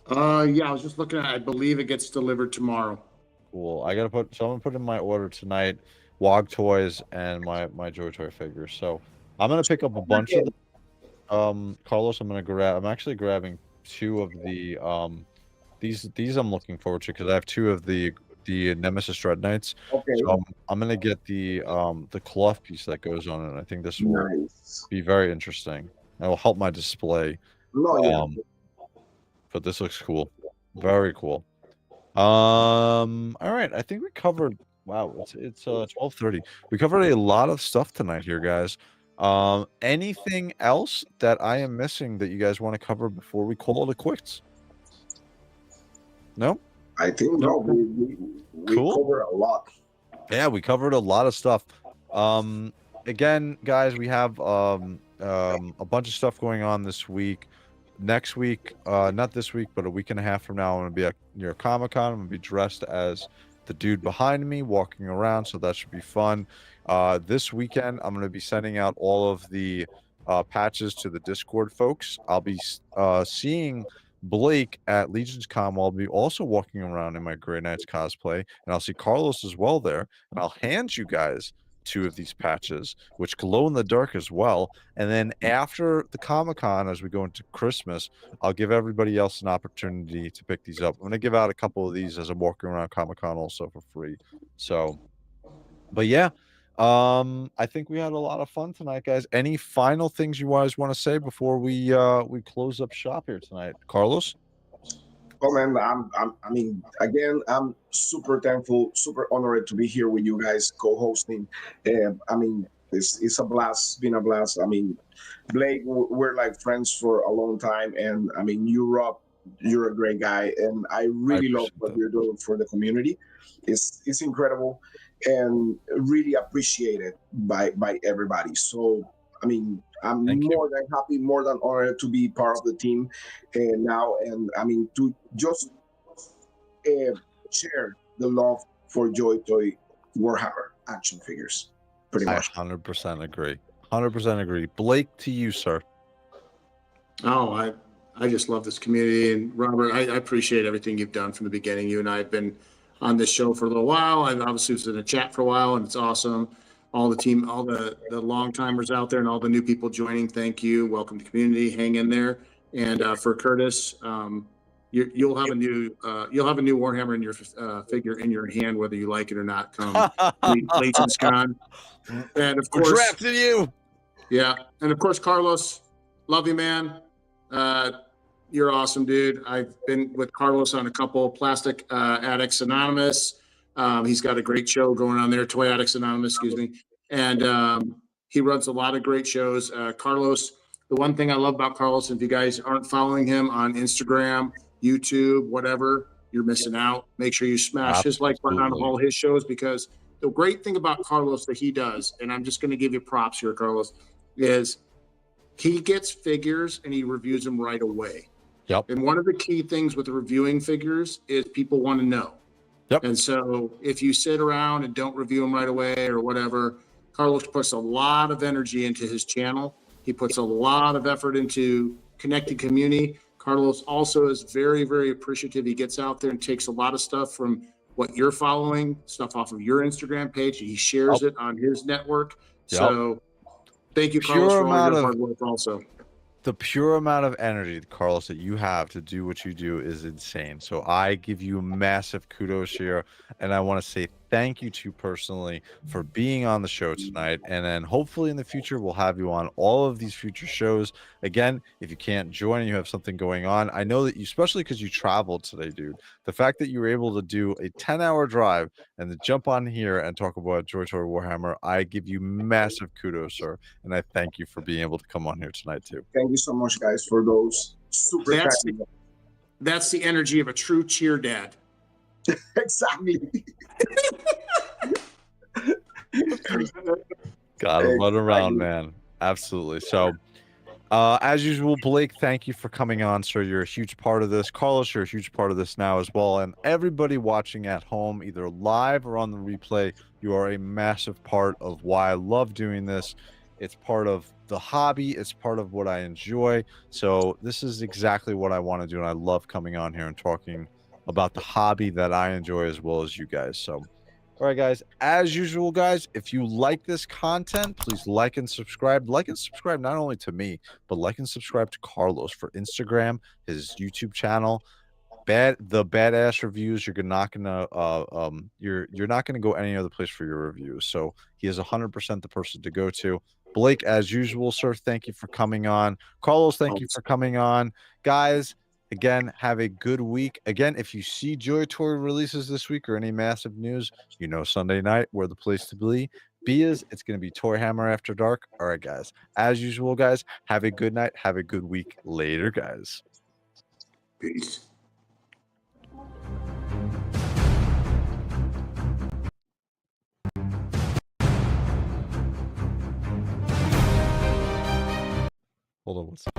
Yeah, I was just looking at. I believe it gets delivered tomorrow.
Cool. I gotta put. So I'm gonna put in my order tonight. Wog toys and my JOYTOY figures. So I'm gonna pick up a bunch of them. Carlos, I'm gonna grab. I'm actually grabbing two of the these I'm looking forward to because I have two of the Nemesis Dread Knights.
Okay,
So I'm gonna get the cloth piece that goes on it. I think this will
nice.
be very interesting. It will help my display.
No, yeah,
But this looks cool. Very cool. All right. I think we covered. Wow, it's 12:30. We covered a lot of stuff tonight here, guys. Anything else that I am missing that you guys want to cover before we call it quits? No?
I think no, we
Cool.
cover a lot.
Yeah, we covered a lot of stuff. Again, guys, we have a bunch of stuff going on this week. Next week, not this week, but a week and a half from now, I'm gonna be near Comic-Con. I'm gonna be dressed as the dude behind me, walking around, so that should be fun. This weekend, I'm gonna be sending out all of the patches to the Discord folks. I'll be seeing Blake at Legion's Con. I'll be also walking around in my Grey Knights cosplay, and I'll see Carlos as well there, and I'll hand you guys two of these patches, which glow in the dark as well. And then after the Comic-Con, as we go into Christmas, I'll give everybody else an opportunity to pick these up. I'm going to give out a couple of these as I'm walking around Comic-Con also for free. So, but yeah, I think we had a lot of fun tonight, guys. Any final things you guys want to say before we close up shop here tonight? Carlos?
Oh man, I mean, again, I'm super thankful, super honored to be here with you guys co-hosting. I mean, it's a blast. It's been a blast. I mean, Blake, we're like friends for a long time, and I mean, you, Rob, you're a great guy, and I really love
appreciate
what
that.
you're doing for the community. It's incredible, and really appreciated by everybody. So, I mean, I'm
Thank you.
more than happy, more than honored to be part of the team now, and I mean to just share the love for JOYTOY Warhammer action figures, pretty
I
much.
100% agree. 100% agree. Blake, to you, sir.
Oh, I just love this community, and Robert, I appreciate everything you've done from the beginning. You and I have been on this show for a little while. I obviously was in a chat for a while, and it's awesome. All the team, all the long timers out there, and all the new people joining. Thank you. Welcome to the community. Hang in there. And for Curtis, you'll have a new Warhammer in your figure in your hand, whether you like it or not. Come Legion's Con, and of
We're
course,
drafting you.
yeah, and of course, Carlos, love you, man. You're awesome, dude. I've been with Carlos on a couple Plastic Addicts Anonymous, He's got a great show going on there, Toy Addicts Anonymous, excuse me. And he runs a lot of great shows. Carlos, the one thing I love about Carlos, if you guys aren't following him on Instagram, YouTube, whatever, you're missing out. Make sure you smash his like button on
Absolutely.
all his shows, because the great thing about Carlos that he does, and I'm just going to give you props here, Carlos, is he gets figures and he reviews them right away.
Yep.
And one of the key things with reviewing figures is people want to know.
Yep.
And so if you sit around and don't review them right away or whatever, Carlos puts a lot of energy into his channel. He puts a lot of effort into connecting community. Carlos also is very, very appreciative. He gets out there and takes a lot of stuff from what you're following, stuff off of your Instagram page. He shares it on his network. So thank you, Carlos, for all your hard work also.
The pure amount of energy, Carlos, that you have to do what you do is insane. So I give you massive kudos here. And I want to say thank you to you personally for being on the show tonight. And then hopefully in the future, we'll have you on all of these future shows. Again, if you can't join and you have something going on, I know that you, especially because you traveled today, dude, the fact that you were able to do a 10-hour drive and to jump on here and talk about JOYTOY Warhammer, I give you massive kudos, sir. And I thank you for being able to come on here tonight too.
Thank you so much, guys, for those super
That's the energy of a true cheer dad.
Exactly.
Gotta run around, man. Absolutely. So as usual, Blake, thank you for coming on, sir. You're a huge part of this. Carlos, you're a huge part of this now as well. And everybody watching at home, either live or on the replay, you are a massive part of why I love doing this. It's part of the hobby. It's part of what I enjoy. So this is exactly what I want to do. And I love coming on here and talking about the hobby that I enjoy as well as you guys. So, all right, guys, as usual, guys, if you like this content, please like and subscribe. Like and subscribe not only to me, but like and subscribe to Carlos for Instagram, his YouTube channel. The badass reviews. You're not gonna you're not gonna go any other place for your reviews. So he is 100% the person to go to. Blake, as usual, sir, thank you for coming on. Carlos, thank you for coming on. Guys, again, have a good week. Again, if you see JOYTOY releases this week or any massive news, you know Sunday night where the place to be is. It's going to be ToyHammer After Dark. All right, guys. As usual, guys, have a good night. Have a good week. Later, guys.
Peace.
Hold on one second.